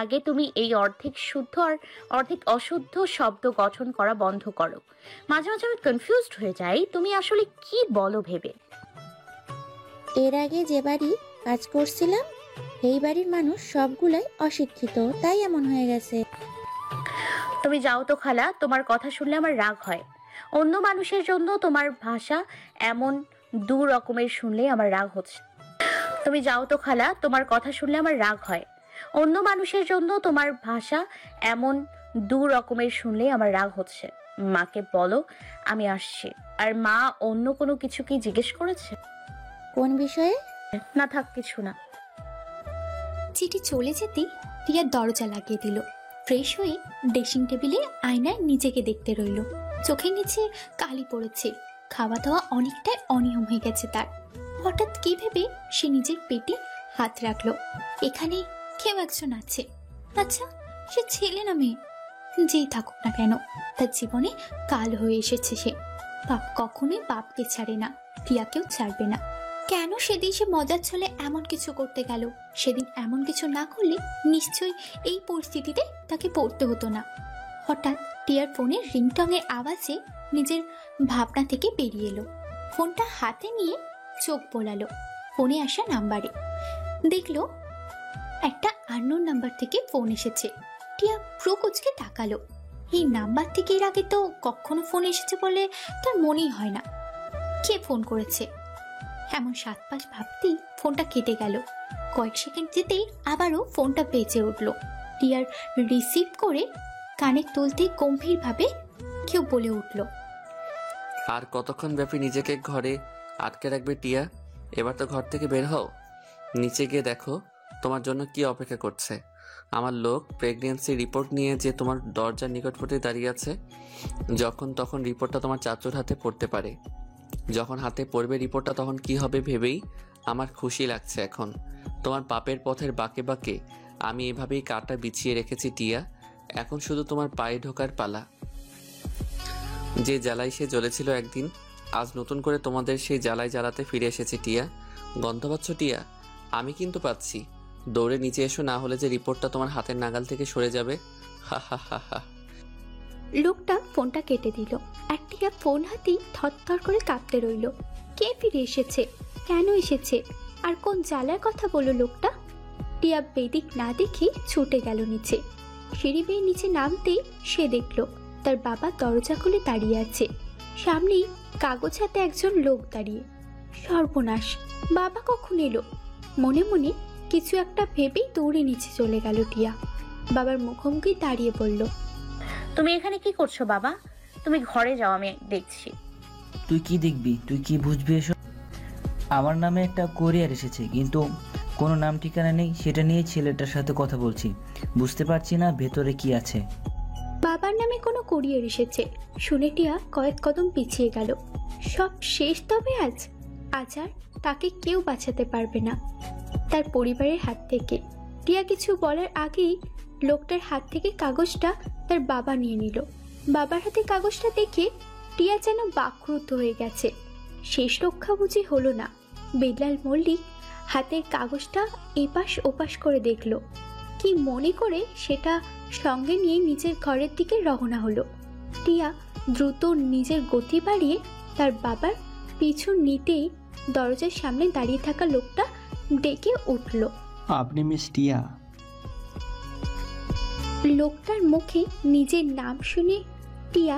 S1: আগে তুমি এই অর্ধেক শুদ্ধ আর অর্ধেক অশুদ্ধ শব্দ গঠন করা বন্ধ করো। মাঝে মাঝে আমি কনফিউজড হয়ে যাই তুমি আসলে কি বলো ভেবে।
S7: এর আগে যে বাড়ি কাজ করছিলাম এই বাড়ির মানুষ সবগুলাই অশিক্ষিত, তাই এমন হয়ে গেছে।
S1: তুমি যাও তো খালা, তোমার কথা শুনলে আমার রাগ হয়। অন্য মানুষের জন্য তোমার ভাষা এমন 2 রকমের শুনলে আমার রাগ হচ্ছে। তুমি যাও তো খালা, তোমার কথা শুনলে আমার রাগ হয়। অন্য মানুষের জন্য তোমার ভাষা এমন 2 রকমের শুনলে আমার রাগ হচ্ছে। মাকে বলো আমি আসছি। আর মা অন্য কোনো কিছু কি জিজ্ঞেস করেছে?
S7: কোন বিষয়ে?
S1: না, থাক, কিছু না।
S2: চিঠি চলে যেতেই টিয়া দরজা লাগিয়ে দিল। ফ্রেশ হয়ে ড্রেসিং টেবিলে আয়নায় নিজেকে দেখতে রইল। চোখের নিচে কালি পড়েছে। খাওয়া দাওয়া অনেকটাই অনিয়ম হয়ে গেছে তার। হঠাৎ কি ভেবে সে নিজের পেটে হাত রাখলো। এখানে কেউ একজন আছে। আচ্ছা, সে ছেলে না মেয়ে? যেই থাকুক না কেন, তার জীবনে কাল হয়ে এসেছে সে। বাপ কখনোই বাপকে ছাড়ে না, টিয়াকেও ছাড়বে না। কেন সেদিন সে মজার ছলে এমন কিছু করতে গেল? সেদিন এমন কিছু না করলে নিশ্চয়ই এই পরিস্থিতিতে তাকে পড়তে হতো না। হঠাৎ টিয়ার ফোনের রিংটংয়ের আওয়াজে নিজের ভাবনা থেকে বেরিয়ে এলো। ফোনটা হাতে নিয়ে চোখ বোলালো ফোনে আসা নাম্বারে। দেখলো একটা আননোন নাম্বার থেকে ফোন এসেছে। টিয়া ভ্রু কুঁচকে তাকালো। এই নাম্বার থেকে এর আগে তো কখনো ফোন এসেছে বলে তার মনেই হয় না। কে ফোন করেছে এমন 7-5 ভাবতেই ফোনটা কেটে গেল। কয়েক সেকেন্ড যেতেই আবারও ফোনটা বেজে উঠল। টিয়ার রিসিভ করে কানে তুলতেই গম্ভীরভাবে কেউ বলে উঠল,
S3: আর কতক্ষণ ব্যাপী নিজেকে ঘরে আটকে রাখবে টিয়া? এবার তো ঘর থেকে বের হও। নিচে গিয়ে দেখো তোমার জন্য কি অপেক্ষা করছে। আমার লোক প্রেগনেন্সি রিপোর্ট নিয়ে যে তোমার দরজার নিকটবর্তী দাঁড়িয়ে আছে, যখন তখন রিপোর্টটা তোমার চাচুর হাতে পড়তে পারে। যখন হাতে পড়বে রিপোর্টটা তখন কি হবে ভেবেই আমার খুশি লাগছে এখন। তোমার পাপের পথের বাঁকে বাঁকে আমি এভাবেই কাঁটা বিছিয়ে রেখেছি টিয়া। এখন শুধু তোমার পায়ে ঢোকার পালা। যে জ্বালায় সে জ্বলেছিল একদিন, আজ নতুন করে তোমাদের সেই জ্বালায় জ্বালাতে ফিরে এসেছে টিয়া। গন্ধ পাচ্ছ টিয়া? আমি কিন্তু পাচ্ছি। দৌড়ে নিচে এসো, না হলে যে রিপোর্টটা তোমার হাতের নাগাল থেকে সরে যাবে। হা হা হা হা।
S2: লোকটা ফোনটা কেটে দিল। আর টিয়া ফোন হাতেই থরথর করে কাঁপতে রইল। কে ফিরে এসেছে? কেন এসেছে? আর কোন জ্বালার কথা বলল লোকটা? টিয়া বেদিক না দেখে ছুটে গেল নিচে। সিঁড়ি বেয়ে নিচে নামতেই সে দেখল তার বাবা দরজা খুলে দাঁড়িয়ে আছে। সামনেই কাগজ হাতে একজন লোক দাঁড়িয়ে। সর্বনাশ, বাবা কখন এলো? মনে মনে কিছু একটা ভেবেই দৌড়ে নিচে চলে গেল টিয়া। বাবার মুখোমুখি দাঁড়িয়ে বলল,
S1: তুমি এখানে কি করছো বাবা? তুমি ঘরে যাও, আমি দেখছি।
S9: তুই কি দেখবি? তুই কি বুঝবি এসব? আমার নামে একটা কোরিয়ার এসেছে, কিন্তু কোনো নাম ঠিকানা নেই। সেটা নিয়ে ছেলেটার সাথে কথা বলছি। বুঝতে পারছি না ভেতরে কি আছে।
S2: বাবার নামে কোনো কোরিয়ার এসেছে শুনে টিয়া কয়েক কদম পিছিয়ে গেল। সব শেষ তবে আজ। আজ আর তাকে কেউ বাঁচাতে পারবে না তার পরিবারের হাত থেকে। টিয়া কিছু বলার আগেই লোকটার হাত থেকে কাগজটা তার বাবা নিয়ে নিল। বাবার হাতে কাগজটা দেখে টিয়া যেন বাকরুদ্ধ হয়ে গেছে। শেষ রক্ষা বুঝি হলো না। বেলাল মল্লিক হাতের কাগজটা এপাশ ওপাশ করে দেখল। কি মনে করে সেটা সঙ্গে নিয়ে নিজের ঘরের দিকে রওনা হলো। টিয়া দ্রুত নিজের গতি বাড়িয়ে তার বাবার পিছু নিতেই দরজার সামনে দাঁড়িয়ে থাকা লোকটা ডেকে উঠল,
S10: আপনি মিস টিয়া?
S2: লোকটার মুখে নিজের নাম শুনে টিয়া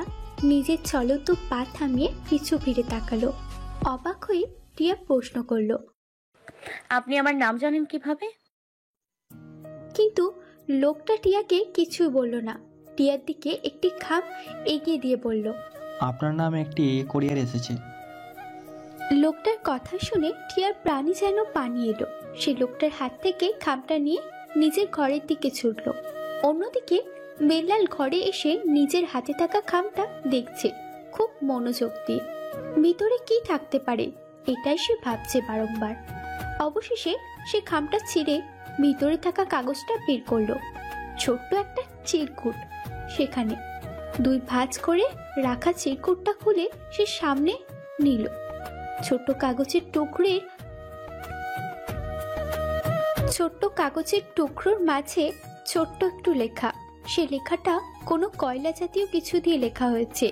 S2: নিজের চলন্ত পা থামিয়ে পিছু ফিরে তাকালো। অবাক হয়ে টিয়া প্রশ্ন করলো,
S1: আপনি আমার নাম জানেন কিভাবে?
S2: কিন্তু লোকটা টিয়াকে কিছু বলল না। টিয়ার দিকে একটি খাম এগিয়ে দিয়ে বলল,
S10: আপনার নামে একটি কোরিয়ার এসেছে।
S2: লোকটার কথা শুনে টিয়ার প্রাণী যেন পানি এলো। সে লোকটার হাত থেকে খামটা নিয়ে নিজের ঘরের দিকে ছুটল। অন্যদিকে বেল্লাল ঘরে এসে নিজের হাতে থাকা খামটা দেখছে খুব মনোযোগ দিয়ে। ভিতরে কি থাকতে পারে এটাই সে ভাবছে বারংবার। অবশেষে সে খামটা ছিঁড়ে ভিতরে থাকা কাগজটা বের করলো। ছোট্ট একটা চিরকুট। সেখানে 2 ভাঁজ করে রাখা চিরকুটটা খুলে সে সামনে নিল। ছোট্ট কাগজের টুকরোর মাঝে ছোট্ট একটু লেখা। সে লেখাটা কোনো কয়লা জাতীয় কিছু দিয়ে লেখা হয়েছে।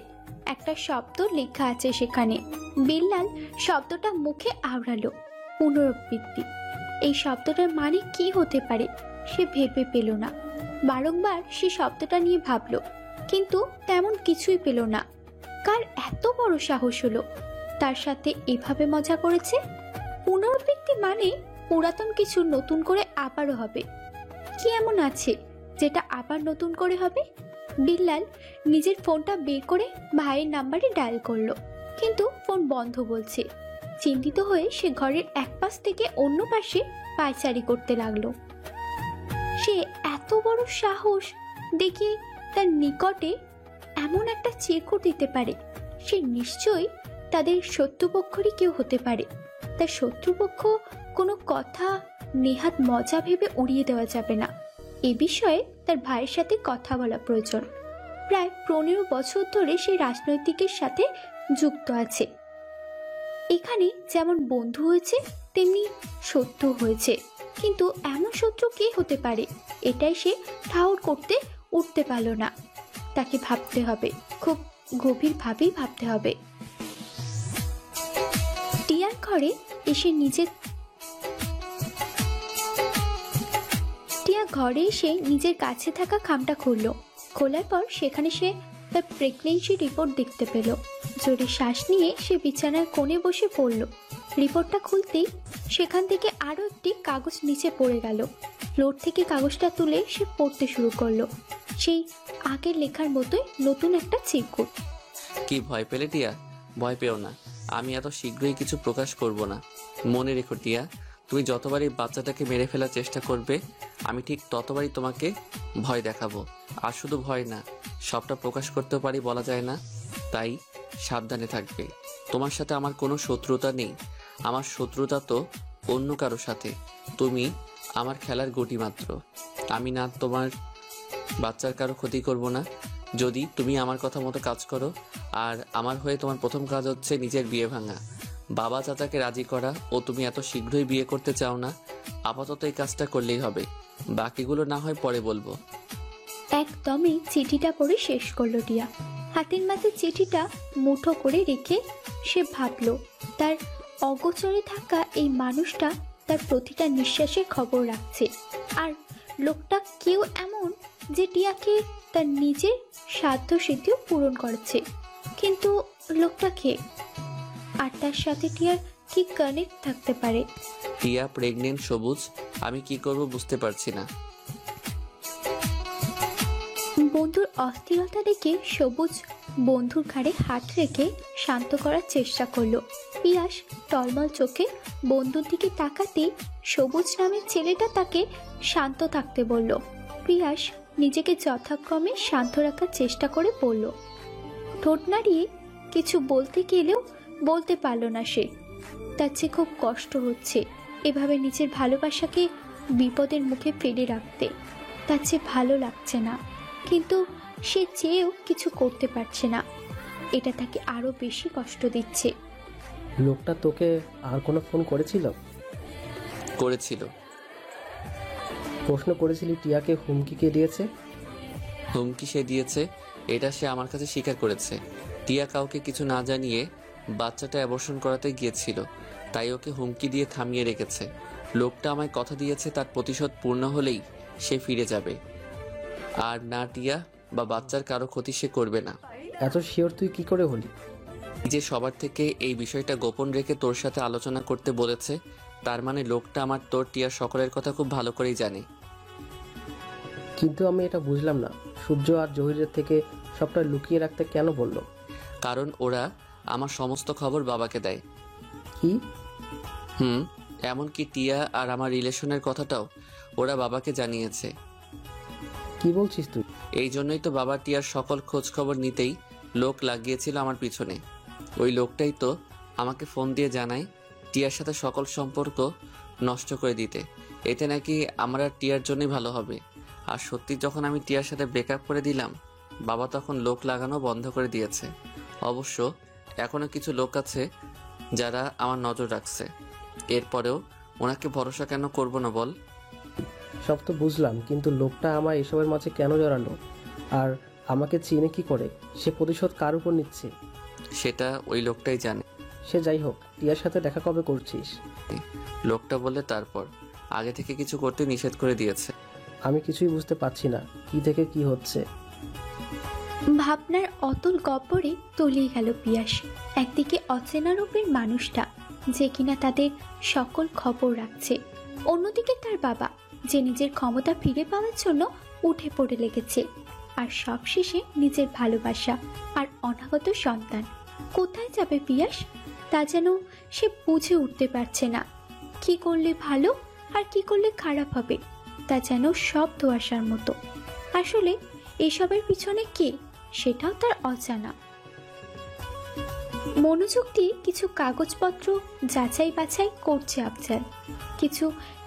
S2: একটা শব্দ লেখা আছে সেখানে। বিল্লাল শব্দটা মুখে আওড়ালো, পুনরাবৃত্তি। এই শব্দটার মানে কি হতে পারে সে ভেবে পেল না। বারংবার সে শব্দটা নিয়ে ভাবলো, কিন্তু তেমন কিছুই পেল না। কার এত বড় সাহস হলো তার সাথে এভাবে মজা করেছে? পুনরাবৃত্তি মানে পুরাতন কিছু নতুন করে আবারও হবে। কি এমন আছে যেটা আবার নতুন করে হবে? বিল্লাল নিজের ফোনটা বের করে ভাইয়ের নাম্বারে ডায়াল করলো, কিন্তু ফোন বন্ধ বলছে। চিন্তিত হয়ে সে ঘরের এক পাশ থেকে অন্য পাশে পায়চারি করতে লাগলো। সে এত বড় সাহস দেখি তার নিকটে এমন একটা চিরকুট দিতে পারে। সে নিশ্চয়ই তাদের শত্রুপক্ষরই কেউ হতে পারে। তার শত্রুপক্ষ কোনো কথা নেহাত মজা ভেবে উড়িয়ে দেওয়া যাবে না। এ বিষয়ে তার ভাইয়ের সাথে কথা বলা প্রয়োজন। প্রায় 15 বছর ধরে সে রাজনৈতিকের সাথে যুক্ত আছে। এখানে যেমন বন্ধু হয়েছে তেমনি শত্রু হয়েছে, কিন্তু এমন শত্রু কে হতে পারে এটাই সে ঠাউর করতে উঠতে পারল না। তাকে ভাবতে হবে, খুব গভীরভাবেই ভাবতে হবে। টিয়ার ঘরে এসে নিজের কাছে থাকা খামটা খুললো। খোলার পর সেখানে সে তার প্রেগনেন্সি রিপোর্ট দেখতে পেল। জোরে শ্বাস নিয়ে সে বিছানার কোণে বসে পড়ল। রিপোর্টটা খুলতেই সেখান থেকে আরও একটি কাগজ নিচে পড়ে গেল। ফ্লোর থেকে কাগজটা তুলে সে পড়তে শুরু করলো। সেই আগের লেখার মতোই নতুন একটা চিরকুট।
S3: কি ভয় পেলে টিয়া? ভয় পেও না, আমি এত শীঘ্রই কিছু প্রকাশ করব না। মনে রেখো টিয়া, তুমি যতবারই বাচ্চাটাকে মেরে ফেলার চেষ্টা করবে আমি ঠিক ততবারই তোমাকে ভয় দেখাবো। আর শুধু ভয় না, সবটা প্রকাশ করতেও পারি, বলা যায় না, তাই সাবধানে থাকবে। তোমার সাথে আমার কোনো শত্রুতা নেই, আমার শত্রুতা তো অন্য কারো সাথে। তুমি আমার খেলার গুটি মাত্র। আমি না তোমার বাচ্চার কারো ক্ষতি করব না যদি তুমি আমার কথা মতো কাজ করো। আর আমার হয়ে তোমার প্রথম কাজ হচ্ছে নিজের বিয়ে ভাঙা, বাবা চাচাকে রাজি করা। ও তুমি এত শীঘ্রই বিয়ে করতে চাও না, আপাতত এই কাজটা করলেই হবে, বাকিগুলো না হয় পরে বলবো।
S2: একদমই চিঠিটা পড়ে শেষ করলো টিয়া। হাতের মাঝে চিঠিটা মুঠো করে রেখে সে ভাবলো তার অগোচরে থাকা এই মানুষটা তার প্রতিটা নিঃশ্বাসের খবর রাখছে। আর লোকটা কেউ এমন যে টিয়াকে তার নিজের সাধ্য সিদ্ধিও পূরণ করেছে। কিন্তু লোকটা কে, আর তার সাথে টিয়ার কি কানেক্ট থাকতে পারে?
S3: টিয়া প্রেগনেন্ট সবুজ, আমি কি করব বুঝতে পারছি না।
S2: বন্ধুর অস্থিরতা দেখে সবুজ বন্ধুর ঘাড়ে হাত রেখে শান্ত করার চেষ্টা করলো। পিয়াস টলমল চোখে বন্ধুর দিকে তাকাতেই সবুজ নামের ছেলেটা তাকে শান্ত থাকতে বলল। পিয়াস নিজেকে যথাক্রমে শান্ত রাখার চেষ্টা করে বলল, ঠোঁট নাড়িয়ে কিছু বলতে গেলেও বলতে পারল না সে। তার চেয়ে খুব কষ্ট হচ্ছে এভাবে নিজের ভালোবাসাকে বিপদের মুখে ফেলে রাখতে। তার চেয়ে ভালো লাগছে না, কিন্তু সে চেয়েও কিছু করতে পারছে না। এটা তাকে আরো বেশি কষ্ট দিচ্ছে।
S11: লোকটা তোকে আর কোনো ফোন করেছিল?
S3: করেছিল।
S11: প্রশ্ন করেছিলি টিয়াকে হুমকি কে দিয়েছে?
S3: হুমকি সে দিয়েছে, এটা সে আমার কাছে স্বীকার করেছে। টিয়া কাউকে কিছু না জানিয়ে বাচ্চাটা অ্যাবর্শন করাতে গিয়েছিল, তাই ওকে হুমকি দিয়ে থামিয়ে রেখেছে। লোকটা আমায় কথা দিয়েছে তার প্রতিশোধ পূর্ণ হলেই সে ফিরে যাবে, আর না টিয়া বা বাচ্চার কারো ক্ষতি সে করবে না।
S11: এত শিওর তুই কি করে হলি?
S3: যে সবার থেকে এই বিষয়টা গোপন রেখে তোর সাথে আলোচনা করতে বলেছে, তার মানে লোকটা আমার তোর টিয়ার সকলের কথা খুব ভালো করেই জানে।
S11: কিন্তু আমি এটা বুঝলাম না, সূর্য আর জহিরের থেকে সবটা লুকিয়ে রাখতে কেন বললো?
S3: কারণ ওরা আমার সমস্ত খবর বাবাকে দেয়।
S11: কি?
S3: এমনকি টিয়া আর আমার রিলেশনের কথাটাও ওরা বাবাকে জানিয়েছে।
S11: কি বলছিস তুই?
S3: এই জন্যই তো বাবা টিয়ার সকল খোঁজ খবর নিতেই লোক লাগিয়েছিল আমার পিছনে। ওই লোকটাই তো আমাকে ফোন দিয়ে জানায় টিয়ার সাথে সকল সম্পর্ক নষ্ট করে দিতে। এতে নাকি আমার আর টিয়ার জন্যই ভালো হবে। আর সত্যি যখন আমি টিয়ার সাথে ব্রেকআপ করে দিলাম, বাবা তখন লোক লাগানো বন্ধ করে দিয়েছে। অবশ্য এখনো কিছু লোক আছে যারা আমার নজর রাখছে। এরপরেও ওনাকে ভরসা কেন করব না বল?
S11: সব তো বুঝলাম, কিন্তু লোকটা আমার এসবের মাঝে কেন জড়ালো? আর আমাকে চিনে কি করে? সে প্রতিশোধ কার উপর নিচ্ছে?
S3: সেটা ওই লোকটাই জানে।
S11: সে যাই হোক, টিয়ার সাথে দেখা কবে করছিস?
S3: লোকটা বলে তারপর আগে থেকে কিছু করতে নিষেধ করে দিয়েছে।
S11: আমি কিছুই বুঝতে পারছি না, কি থেকে কি হচ্ছে।
S2: ভাবনার অতুল গব্বরে তলিয়ে গেল পিয়াস। একদিকে অচেনা রূপের মানুষটা যে কিনা তাদের সকল খবর রাখছে, অন্যদিকে তার বাবা যে নিজের ক্ষমতা ফিরে পাওয়ার জন্য উঠে পড়ে লেগেছে, আর সবশেষে নিজের ভালোবাসা আর অনাগত সন্তান। কোথায় যাবে পিয়াস তা যেন সে বুঝে উঠতে পারছে না। কি করলে ভালো আর কি করলে খারাপ হবে তা যেন সব ধোঁয়াশার মতো। আসলে এসবের পিছনে কে সেটাও তার অজানা। মনোযোগ দিয়ে কিছু কাগজপত্র যাচাই বাছাই করছে আফজাল। কিছু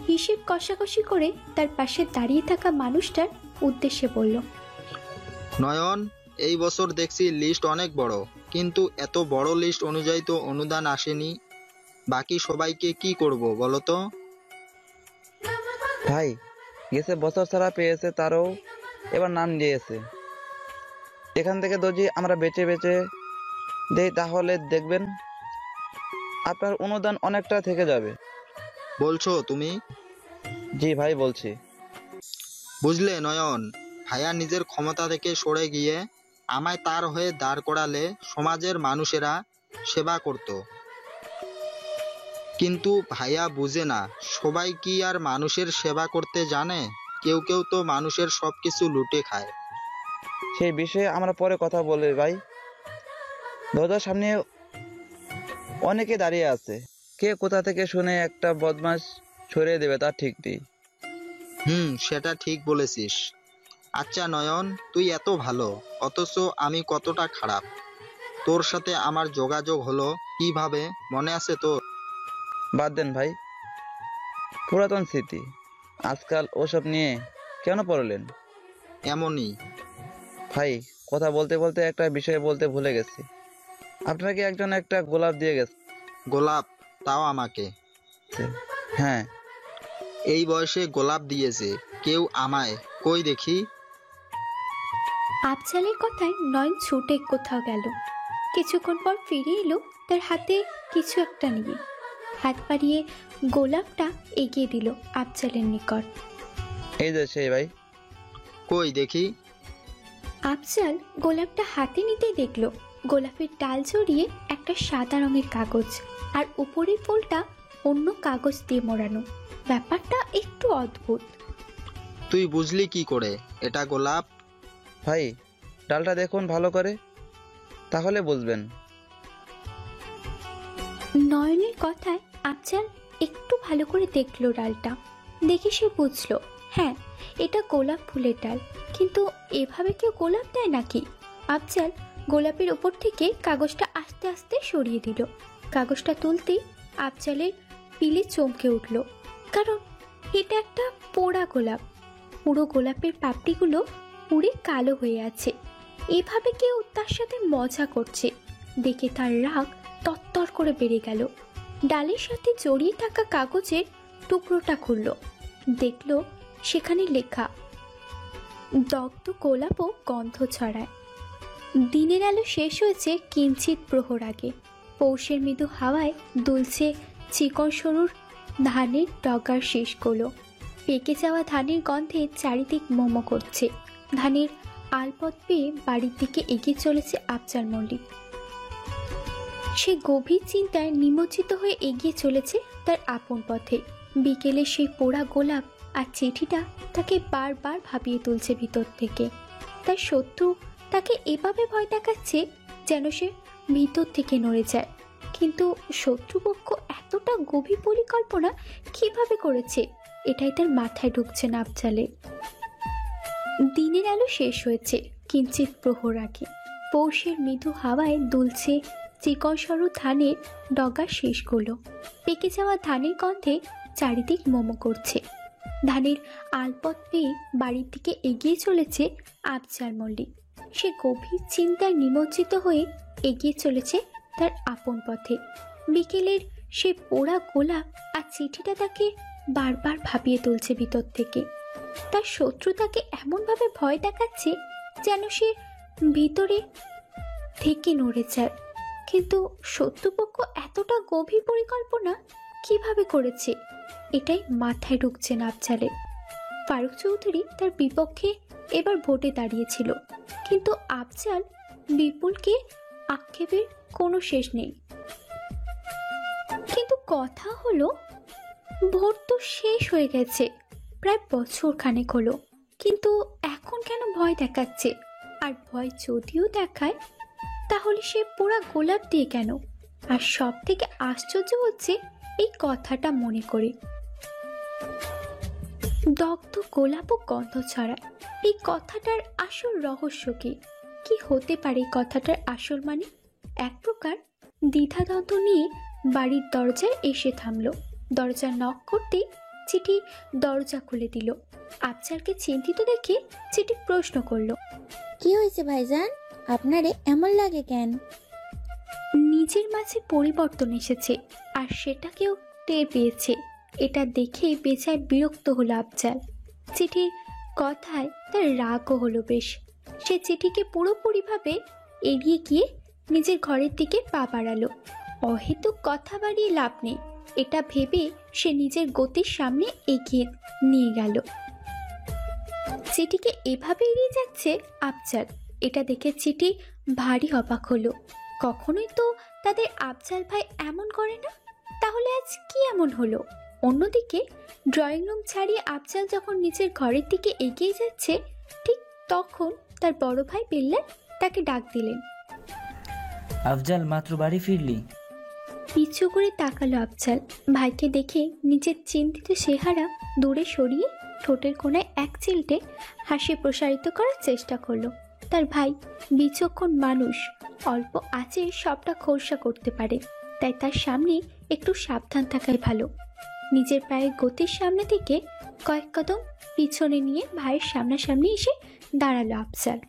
S2: হিসেব কষাকষি করে তার পাশে দাঁড়িয়ে থাকা মানুষটার উদ্দেশ্যে বলল,
S6: নয়ন, এই বছর দেখছি লিস্ট অনেক বড়, কিন্তু এত বড় লিস্ট অনুযায়ী তো অনুদান আসেনি। বাকি সবাইকে কি করব বলো তো?
S12: ভাই, গেছে বছর ছাড়া পেয়েছে তারও এবার নাম দিয়েছে। এখান থেকে যদি আমরা বেঁচে বেঁচে দেই তাহলে দেখবেন আপনার অনুদান অনেকটা থেকে যাবে।
S6: বলছো তুমি?
S12: জি ভাই, বলছি।
S6: বুঝলে নয়ন, ভাইয়া নিজের ক্ষমতা থেকে সরে গিয়ে আমায় তার হয়ে দাঁড় করালে সমাজের মানুষেরা সেবা করত। কিন্তু ভাইয়া বুঝে না, সবাই কি আর মানুষের সেবা করতে জানে? কেউ কেউ তো মানুষের সবকিছু লুটে খায়।
S12: সেই বিষয়ে আমরা পরে কথা বলি ভাই। দরজার সামনে অনেকে দাঁড়িয়ে আছে, কে কোথা থেকে শুনে একটা বদমাস সরিয়ে দেবে তা ঠিক নেই।
S6: সেটা ঠিক বলেছিস। আচ্ছা নয়ন, তুই এত ভালো অথচ আমি কতটা খারাপ। তোর সাথে আমার যোগাযোগ হলো কিভাবে, মনে আছে তোর?
S12: বাদ দেন ভাই, পুরাতন স্মৃতি। আজকাল ওসব নিয়ে কেন পড়লেন?
S6: এমনই।
S12: ভাই, কথা বলতে বলতে একটা বিষয় বলতে ভুলে গেছি। আপনাকে একজন একটা গোলাপ দিয়ে গেছে।
S6: গোলাপ? তাও আমাকে?
S12: হ্যাঁ।
S6: এই বয়সে গোলাপ দিয়েছে কেউ আমায়? কই দেখি।
S2: আফজালের কথায় নয়ন ছুটে কোথাও গেল। কিছুক্ষণ পর ফিরে এলো তার হাতে কিছু একটা নিয়ে। হাত বাড়িয়ে গোলাপটা এগিয়ে দিল আফজালের নিকট।
S12: এই যে সেই ভাই।
S6: কই দেখি।
S2: আফজাল গোলাপটা হাতে নিতেই দেখলো গোলাপের ডাল জড়িয়ে একটা সাদা রঙের কাগজ, আর উপরের ফুলটা অন্য কাগজ দিয়ে মোড়ানো। ব্যাপারটা একটু অদ্ভুত।
S6: তুই বুঝলি কি করে এটা গোলাপ?
S12: ভাই, ডালটা দেখুন ভালো করে, তাহলে বুঝবেন।
S2: নয়নের কথায় আফজাল একটু ভালো করে দেখলো ডালটা। দেখে সে বুঝলো, হ্যাঁ, এটা গোলাপ ফুলের ডাল। কিন্তু এভাবে কেউ গোলাপ দেয় নাকি? আফজাল গোলাপের উপর থেকে কাগজটা আস্তে আস্তে সরিয়ে দিল। কাগজটা তুলতেই আফজালের পিলে চমকে উঠল, কারণ এটা একটা পোড়া গোলাপ। পুরো গোলাপের পাপড়িগুলো পুড়ে কালো হয়ে আছে। এভাবে কেউ তার সাথে মজা করছে দেখে তার রাগ তত্তর করে বেড়ে গেল। ডালের সাথে জড়িয়ে থাকা কাগজের টুকরোটা খুলল, দেখল সেখানে লেখা, দগ্ধ গোলাপও গন্ধ ছড়ায়। দিনের আলো শেষ হয়েছে কিঞ্চিত প্রহর আগে। পৌষের মৃদু হাওয়ায় দুলছে চিকন সরুর ধানের ডগার শেষগুলো। পেকে যাওয়া ধানের গন্ধে চারিদিক মোমো করছে। ধানের আলপথ পেয়ে বাড়ির দিকে এগিয়ে চলেছে আফজাল মল্লিক। সে গভীর চিন্তায় নিমজ্জিত হয়ে এগিয়ে চলেছে তার আপন পথে। বিকেলে সেই পোড়া গোলাপ আর চিঠিটা তাকে বারবার ভাবিয়ে তুলছে ভিতর থেকে। তার শত্রু তাকে এভাবে ভয় দেখাচ্ছে যেন সে ভিতর থেকে নড়ে যায়। কিন্তু শত্রুপক্ষ এতটা গভীর পরিকল্পনা কিভাবে করেছে, এটাই তার মাথায় ঢুকছে না আফজালের। দিনের আলো শেষ হয়েছে কিঞ্চিত প্রহর আগে। পৌষের মৃদু হাওয়ায় দুলছে চিকন সরু ধানের ডগার শেষগুলো। পেকে যাওয়া ধানের গন্ধে চারিদিক মোমো করছে। ধানের আলপথ পেয়ে বাড়ির দিকে এগিয়ে চলেছে আফজাল মল্লিক। সে গভীর চিন্তায় নিমজ্জিত হয়ে এগিয়ে চলেছে তার আপন পথে। বিকেলের সে পোড়া গোলাপ আর চিঠিটা তাকে বারবার ভাবিয়ে তুলছে ভিতর থেকে। তার শত্রু তাকে এমনভাবে ভয় দেখাচ্ছে যেন সে ভিতরে থেকে নড়ে যায়। কিন্তু শত্রুপক্ষ এতটা গভীর পরিকল্পনা কিভাবে করেছে, এটাই মাথায় ঢুকছে না আফজালের। ফারুক চৌধুরী তার বিপক্ষে এবার ভোটে দাঁড়িয়েছিল, কিন্তু আফজাল বিপুলকে আক্ষেপের কোনো শেষ নেই। কিন্তু কথা হলো, ভোট তো শেষ হয়ে গেছে, প্রায় বছর খানেক হলো, কিন্তু এখন কেন ভয় দেখাচ্ছে? আর ভয় যদিও দেখায় তাহলে সে পোড়া গোলাপ দিয়ে কেন? আর সব থেকে আশ্চর্য হচ্ছে এই কথাটা মনে করে, দগ্ধ গোলাপ ও গন্ধ ছড়ায়। এই কথাটার আসল রহস্য কি? কি হতে পারে এই কথাটার আসল মানে? এক প্রকার দ্বিধাদ্বন্দ্ব নিয়ে বাড়ির দরজায় এসে থামলো। দরজা নক করতেই চিঠি দরজা খুলে দিল। আফজালকে চিন্তিত দেখে চিঠি প্রশ্ন করলো,
S7: কি হয়েছে ভাইজান, আপনারে এমন লাগে কেন?
S2: নিজের মাঝে পরিবর্তন এসেছে আর সেটাকেও টের পেয়েছে। এটা দেখে বেজায় বিরক্ত হলো আফজাল। চিঠির কথায় তার রাগও হলো বেশ। সে চিঠিকে পুরোপুরিভাবে এড়িয়ে গিয়ে নিজের ঘরের দিকে পা বাড়ালো। অহেতুক কথা বাড়িয়ে লাভ নেই, এটা ভেবে সে নিজের গতির সামনে এগিয়ে নিয়ে গেল। চিঠিকে এভাবে এড়িয়ে যাচ্ছে আফজাল, এটা দেখে চিঠি ভারী অবাক হলো। কখনোই তো তাদের আফজাল ভাই এমন করে না, তাহলে আজ কি এমন হলো? অন্যদিকে ড্রয়িং রুম ছাড়িয়ে আফজাল যখন নিজের ঘরের দিকে এগিয়ে যাচ্ছে, ঠিক তখন তার বড় ভাই বিল্লাল তাকে ডাক দিলেন।
S9: আফজাল, মাত্র বাড়ি ফিরলি?
S2: পিছু করে তাকালো আফজাল। ভাইকে দেখে নিজের চিন্তিত চেহারা দূরে সরিয়ে ঠোঁটের কোণায় এক চিলটে হাসি প্রসারিত করার চেষ্টা করলো। তার ভাই বিচক্ষণ মানুষ, অল্প আঁচে সবটা খোলসা করতে পারে, তাই তার সামনে একটু সাবধান থাকাই ভালো। নিজের পায়ের গতির সামনে থেকে কয়েক কদম পিছনে নিয়ে ভাইয়ের সামনাসামনি এসে দাঁড়ালো আফজাল।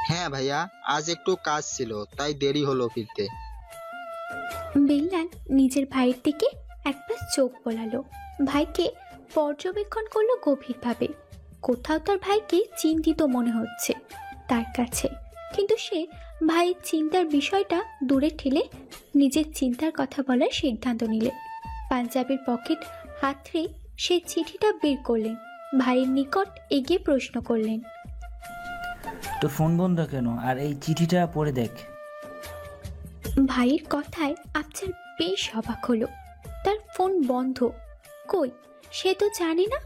S6: হ্যাঁ ভাইয়া, আজ একটু কাজ ছিল তাই দেরি হলো ফিরতে।
S2: বিল্লাল নিজের ভাইয়ের দিকে একবার চোখ বোলালো, ভাইকে পর্যবেক্ষণ করলো গভীরভাবে। কোথাও তার ভাইকে চিন্তিত মনে হচ্ছে তার কাছে, কিন্তু সে ভাইয়ের চিন্তার বিষয়টা দূরে ঠেলে নিজের চিন্তার কথা বলার সিদ্ধান্ত নিলে। পাঞ্জাবের পকেট হাতড়ে সে চিঠিটা বের করলেন, ভাইয়ের নিকট এগিয়ে প্রশ্ন করলেন,
S9: তোর ফোন বন্ধ কেন? আর এই চিঠিটা পড়ে দেখ।
S2: ভাইয়ের কথায় আফজাল বেশ অবাক হলো। তার ফোন বন্ধ? কই, সে তো জানে না।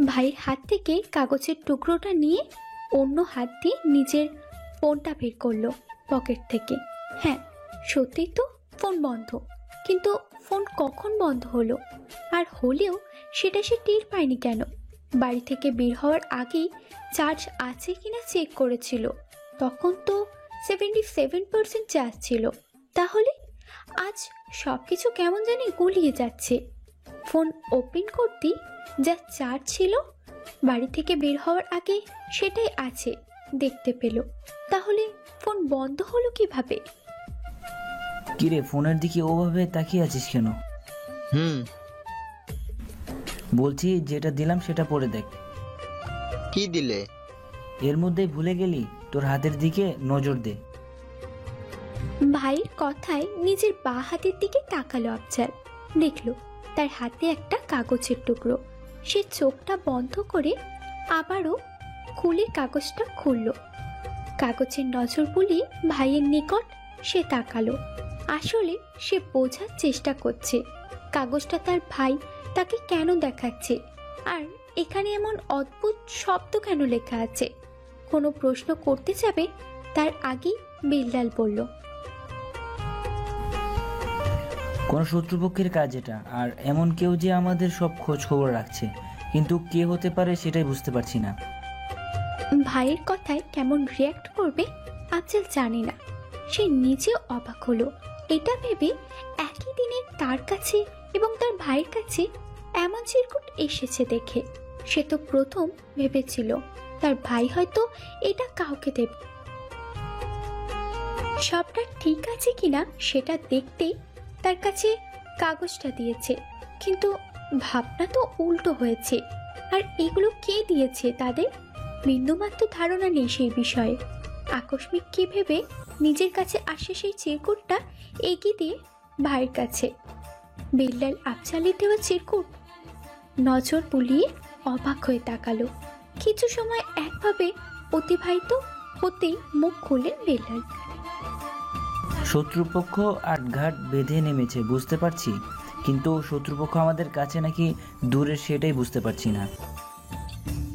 S2: ভাইয়ের হাত থেকে কাগজের টুকরোটা নিয়ে অন্য হাত দিয়ে নিজের ফোনটা বের করলো পকেট থেকে। হ্যাঁ, সত্যিই তো ফোন বন্ধ, কিন্তু ফোন কখন বন্ধ হলো? আর হলেও সেটা সে টের পায়নি কেন? বাড়ি থেকে বের হওয়ার আগেই চার্জ আছে কিনা চেক করেছিল, তখন তো 77% চার্জ ছিল। তাহলে আজ সব কিছু কেমন জানি গুলিয়ে যাচ্ছে। ফোন ওপেন করতেই যা চার্জ ছিল বাড়ি থেকে বের হওয়ার আগে সেটাই আছে দেখতে পেল, তাহলে ফোন বন্ধ হলো কিভাবে?
S9: কিরে, ফোনের দিকে ওভাবে তাকিয়ে আছিস কেন? বলছি যেটা দিলাম সেটা পড়ে দেখ।
S6: কি দিলে?
S9: এর মধ্যেই ভুলে গেলি? তোর হাতের দিকে নজর দে।
S2: ভাইয়ের কথায় নিজের বাঁ হাতের দিকে তাকালো আফজাল, দেখলো তার হাতে একটা কাগজের টুকরো। সে চোখটা বন্ধ করে আবারও খুলে কাগজটা খুলল। কাগজের নজর বুলিয়ে ভাইয়ের নিকট সে তাকালো। আসলে সে বোঝার চেষ্টা করছে কাগজটা তার ভাই তাকে কেন দেখাচ্ছে, আর এখানে এমন অদ্ভুত শব্দ কেন লেখা আছে। কোনো প্রশ্ন করতে যাবে তার আগেই বিল্লাল বলল,
S9: কোন শত্রুপক্ষের কাজ এটা, আর এমন কেউ যে আমাদের সব খোঁজ খবর রাখছে, কিন্তু কে হতে পারে সেটাই বুঝতে পারছি না।
S2: ভাইয়ের কথায় কেমন রিয়্যাক্ট করবে আফজাল জানে না। সে নিজেও অবাক হলো এটা ভেবে একই দিনে তার কাছে এবং তার ভাইয়ের কাছে এমন চিরকুট এসেছে দেখে। সে তো প্রথম ভেবেছিল তার ভাই হয়তো এটা কাউকে দেবে। সবটা ঠিক আছে কিনা সেটা দেখতেই তার কাছে কাগজটা দিয়েছে, কিন্তু ভাবনা তো উল্টো হয়েছে। আর এগুলো কে দিয়েছে তাদের বিন্দুমাত্র ধারণা নেই সেই বিষয়ে। আকস্মিক কি ভেবে নিজের কাছে আসে সেই চিরকুটটা এগিয়ে দিয়ে ভাইয়ের কাছে। বিল্লাল আফজালের দেওয়া চিরকুট নজর বুলিয়ে অবাক হয়ে তাকালো। কিছু সময় একভাবে অতিবাহিত হতেই মুখ খুললেন বিল্লাল।
S9: শত্রুপক্ষ আটঘাট বেঁধে নেমেছে বুঝতে পারছি, কিন্তু শত্রুপক্ষ আমাদের কাছে নাকি দূরে সেটাই বুঝতে পারছি না।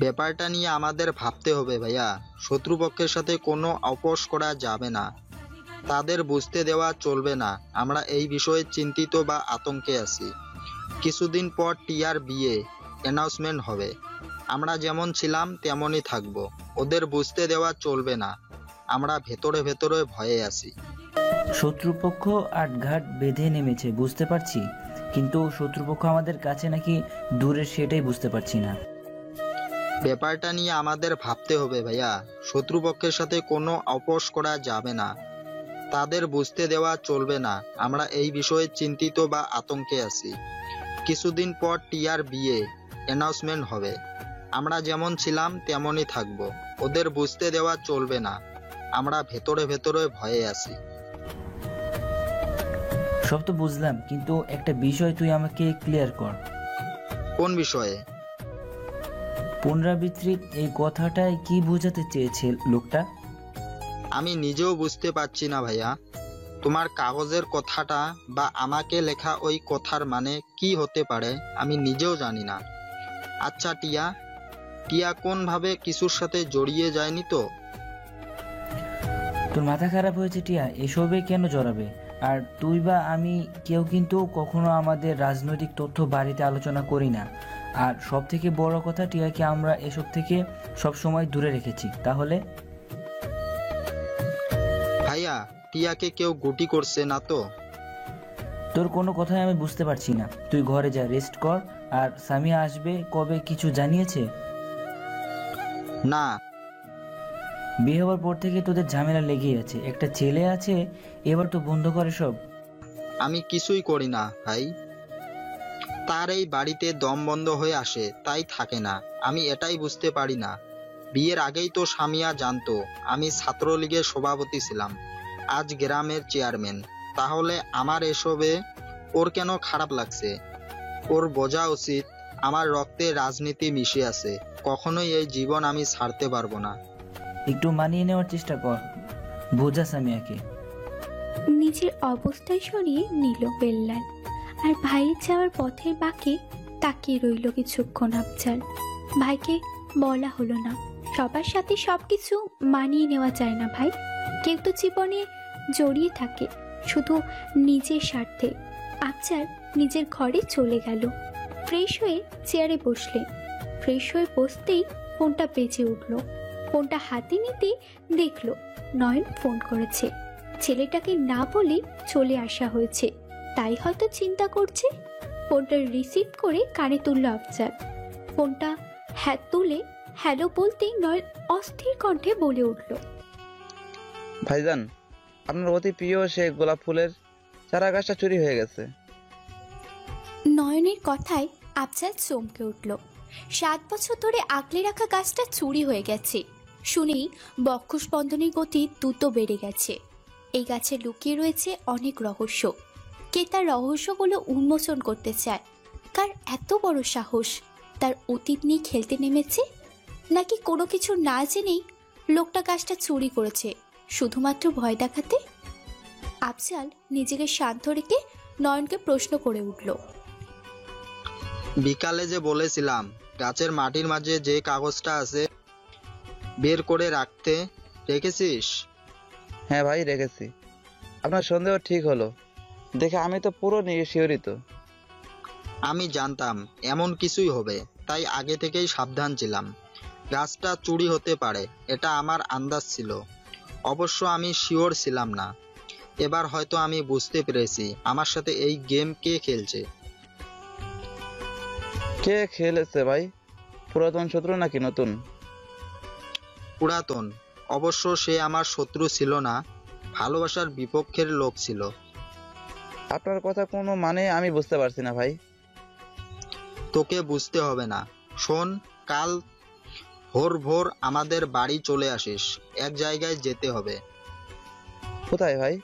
S6: ব্যাপারটা নিয়ে আমাদের ভাবতে হবে ভাইয়া। শত্রুপক্ষের সাথে কোনো আপোষ করা যাবে না, তাদের বুঝতে দেওয়া চলবে না আমরা এই বিষয়ে চিন্তিত বা আতঙ্কে আছি। কিছুদিন পর টিয়ার বিয়ে অ্যানাউন্সমেন্ট হবে, আমরা যেমন ছিলাম তেমনই থাকব। ওদের বুঝতে দেওয়া চলবে না আমরা ভেতরে ভেতরে ভয়ে আছি।
S9: শত্রুপক্ষ আটঘাট বেঁধে নেমেছে বুঝতে পারছি, কিন্তু শত্রুপক্ষ আমাদের কাছে নাকি দূরে সেটাই বুঝতে পারছি না।
S6: ব্যাপারটা নিয়ে আমাদের ভাবতে হবে ভাইয়া। শত্রুপক্ষের সাথে কোনো আপোষ করা যাবে না, তাদের বুঝতে দেওয়া চলবে না আমরা এই বিষয়ে চিন্তিত বা আতঙ্কে আছি। কিছুদিন পর টিয়ার বিয়ে অ্যানাউন্সমেন্ট হবে, আমরা যেমন ছিলাম তেমনই থাকব। ওদের বুঝতে দেওয়া চলবে না আমরা ভেতরে ভেতরে ভয়ে আছি।
S9: সব তো বুঝলাম, কিন্তু একটা বিষয় তুই আমাকে ক্লিয়ার কর।
S6: কোন বিষয়ে?
S9: পুনরাবৃত্তি এই কথাটাই কি বোঝাতে চেয়েছে লোকটা?
S6: আমি নিজেও বুঝতে পারছি না ভাইয়া। তোমার কাগজের কথাটা বা আমাকে লেখা ওই কথার মানে কি হতে পারে আমি নিজেও জানি না। আচ্ছা টিয়া কোনভাবে কিছুর সাথে জড়িয়ে যায়নি তো?
S9: তোর মাথা খারাপ হয়েছে টিয়া? এসবে কেন জড়াবে? আর তুই বা আমি কেউ কিন্তু কখনো আমাদের রাজনৈতিক তথ্য বাড়িতে আলোচনা করি না। আর সব থেকে বড় কথা, টিয়াকে আমরা এসব থেকে সব সময় দূরে রেখেছি। তাহলে
S6: ভাইয়া, টিয়াকে কেউ গুটি করছে না তো?
S9: তোর কোনো কথাই আমি বুঝতে পারছি না। তুই ঘরে যা, রেস্ট কর। আর সামিয়া আসবে কবে কিছু জানিয়েছে?
S6: না।
S9: বিয়ে হওয়ার পর থেকে তোদের ঝামেলা লেগেই আছে। একটা ছেলে আছে, এবার তো বন্ধ করে সব।
S6: আমি কিছুই করি না ভাই। তার এই বাড়িতে দম বন্ধ হয়ে আসে, তাই থাকে না। আমি এটাই বুঝতে পারি না। বিয়ের আগেই তো সামিয়া জানতো আমি ছাত্রলীগের সভাপতি ছিলাম, আজ গ্রামের চেয়ারম্যান। তাহলে আমার এসবে ওর কেন খারাপ লাগছে? ওর বোঝা উচিত আমার রক্তে রাজনীতি মিশে আছে। কখনোই এই জীবন আমি ছাড়তে পারবো না।
S9: একটু মানিয়ে নেওয়ার চেষ্টা কর, বোঝা সামিয়াকে।
S2: নিজের অবস্থায় সরিয়ে নিল বেল্লাল। আর ভাইয়ের যাওয়ার পথের বাঁকে তাকিয়ে রইল কিছুক্ষণ আফজাল। ভাইকে বলা হলো না, সবার সাথে সবকিছু মানিয়ে নেওয়া যায় না ভাই। কেউ তো জীবনে জড়িয়ে থাকে শুধু নিজের স্বার্থে। আফজাল নিজের ঘরে চলে গেল। ফ্রেশ হয়ে চেয়ারে বসলেন। ফ্রেশ হয়ে বসতেই ফোনটা বেজে উঠল। ফোনটা হাতে নিতে দেখলো নয়ন ফোন করেছে। ছেলেটাকে না বলে চলে আসা হয়েছে, তাই হয়তো চিন্তা করছে। ফোনটা রিসিভ করে কানে তুলল আফজাল। ফোনটা তুলে হ্যালো বলতেই নয়ন অস্থির কণ্ঠে বলে উঠল,
S12: ভাইজান, আপনার অতি প্রিয় সে গোলাপ ফুলের চারা গাছটা চুরি হয়ে গেছে।
S2: নয়নের কথায় আফজাল চমকে উঠল। 7 বছর ধরে আগলে রাখা গাছটা চুরি হয়ে গেছে শুনেই বক্ষস্পন্দনের গতি দ্রুত বেড়ে গেছে। এই গাছে লুকিয়ে রয়েছে অনেক রহস্য। কে তার রহস্যগুলো উন্মোচন করতে চায়? কার এত বড় সাহস তার অতীত নিয়ে খেলতে নেমেছে? নাকি কোনো কিছু না জেনেই লোকটা গাছটা চুরি করেছে শুধুমাত্র ভয় দেখাতে? আফজাল নিজেকে শান্ত রেখে নয়নকে প্রশ্ন করে উঠল,
S6: বিকালে যে বলেছিলাম গাছের মাটির মাঝে যে কাগজটা আছে বের করে রাখতে, রেখেছিস?
S12: হ্যাঁ ভাই, রেখেছি। আপনার সন্দেহ ঠিক হলো দেখে আমি তো পুরো শিহরিত।
S6: আমি জানতাম এমন কিছুই হবে, তাই আগে থেকেই সাবধান ছিলাম। গাছটা চুরি হতে পারে এটা আমার আন্দাজ ছিল, অবশ্য আমি শিওর ছিলাম না। এবার হয়তো আমি বুঝতে পেরেছি আমার সাথে এই গেম কে খেলছে।
S12: কে খেলেছে ভাই? পুরাতন শত্রু নাকি নতুন?
S6: পুরাতন। অবশ্য সে আমার শত্রু ছিল না, ভালোবাসার বিপক্ষের লোক ছিল।
S12: আপনার কথা কোনো মানে আমি বুঝতে পারছি না ভাই।
S6: তোকে বুঝতে হবে না। শোন, কাল ভোর ভোর আমাদের বাড়ি চলে আসিস। এক জায়গায় যেতে হবে।
S12: কোথায় ভাই?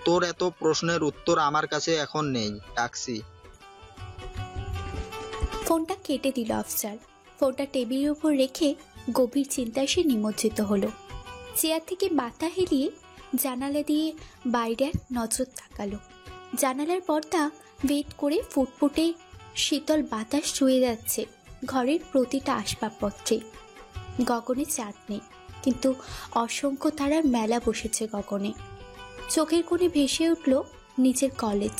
S6: তোর এত প্রশ্নের উত্তর আমার কাছে এখন নেই, ডাকছি।
S2: ফোনটা কেটে দিল আফজাল। ফোনটা টেবিলের উপর রেখে গভীর চিন্তায় সে নিমজ্জিত হলো। চেয়ার থেকে মাথা হেলিয়ে জানালা দিয়ে বাইরে এক নজর তাকালো। জানালার পর্দা ভেদ করে ফুটফুটে শীতল বাতাস ছুঁয়ে যাচ্ছে ঘরের প্রতিটা আসবাবপত্রে। গগনে চাঁদ নেই, কিন্তু অসংখ্য তারার মেলা বসেছে গগনে। চোখের কোণে ভেসে উঠল নিজের কলেজ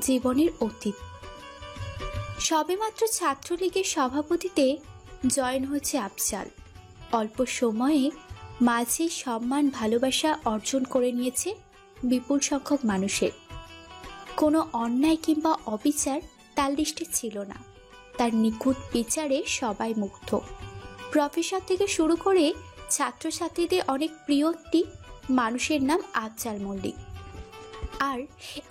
S2: জীবনের অতীত। সবেমাত্র ছাত্রলীগের সভাপতিতে জয়েন হয়েছে আফজাল। অল্প সময়ে মাঝে সম্মান ভালোবাসা অর্জন করে নিয়েছে বিপুল সংখ্যক মানুষের। কোনো অন্যায় কিংবা অবিচার তার লিস্টে ছিল না। তার নিখুঁত বিচারে সবাই মুগ্ধ। প্রফেসর থেকে শুরু করে ছাত্রছাত্রীদের অনেক প্রিয় একটি মানুষের নাম আফজাল মল্লিক। আর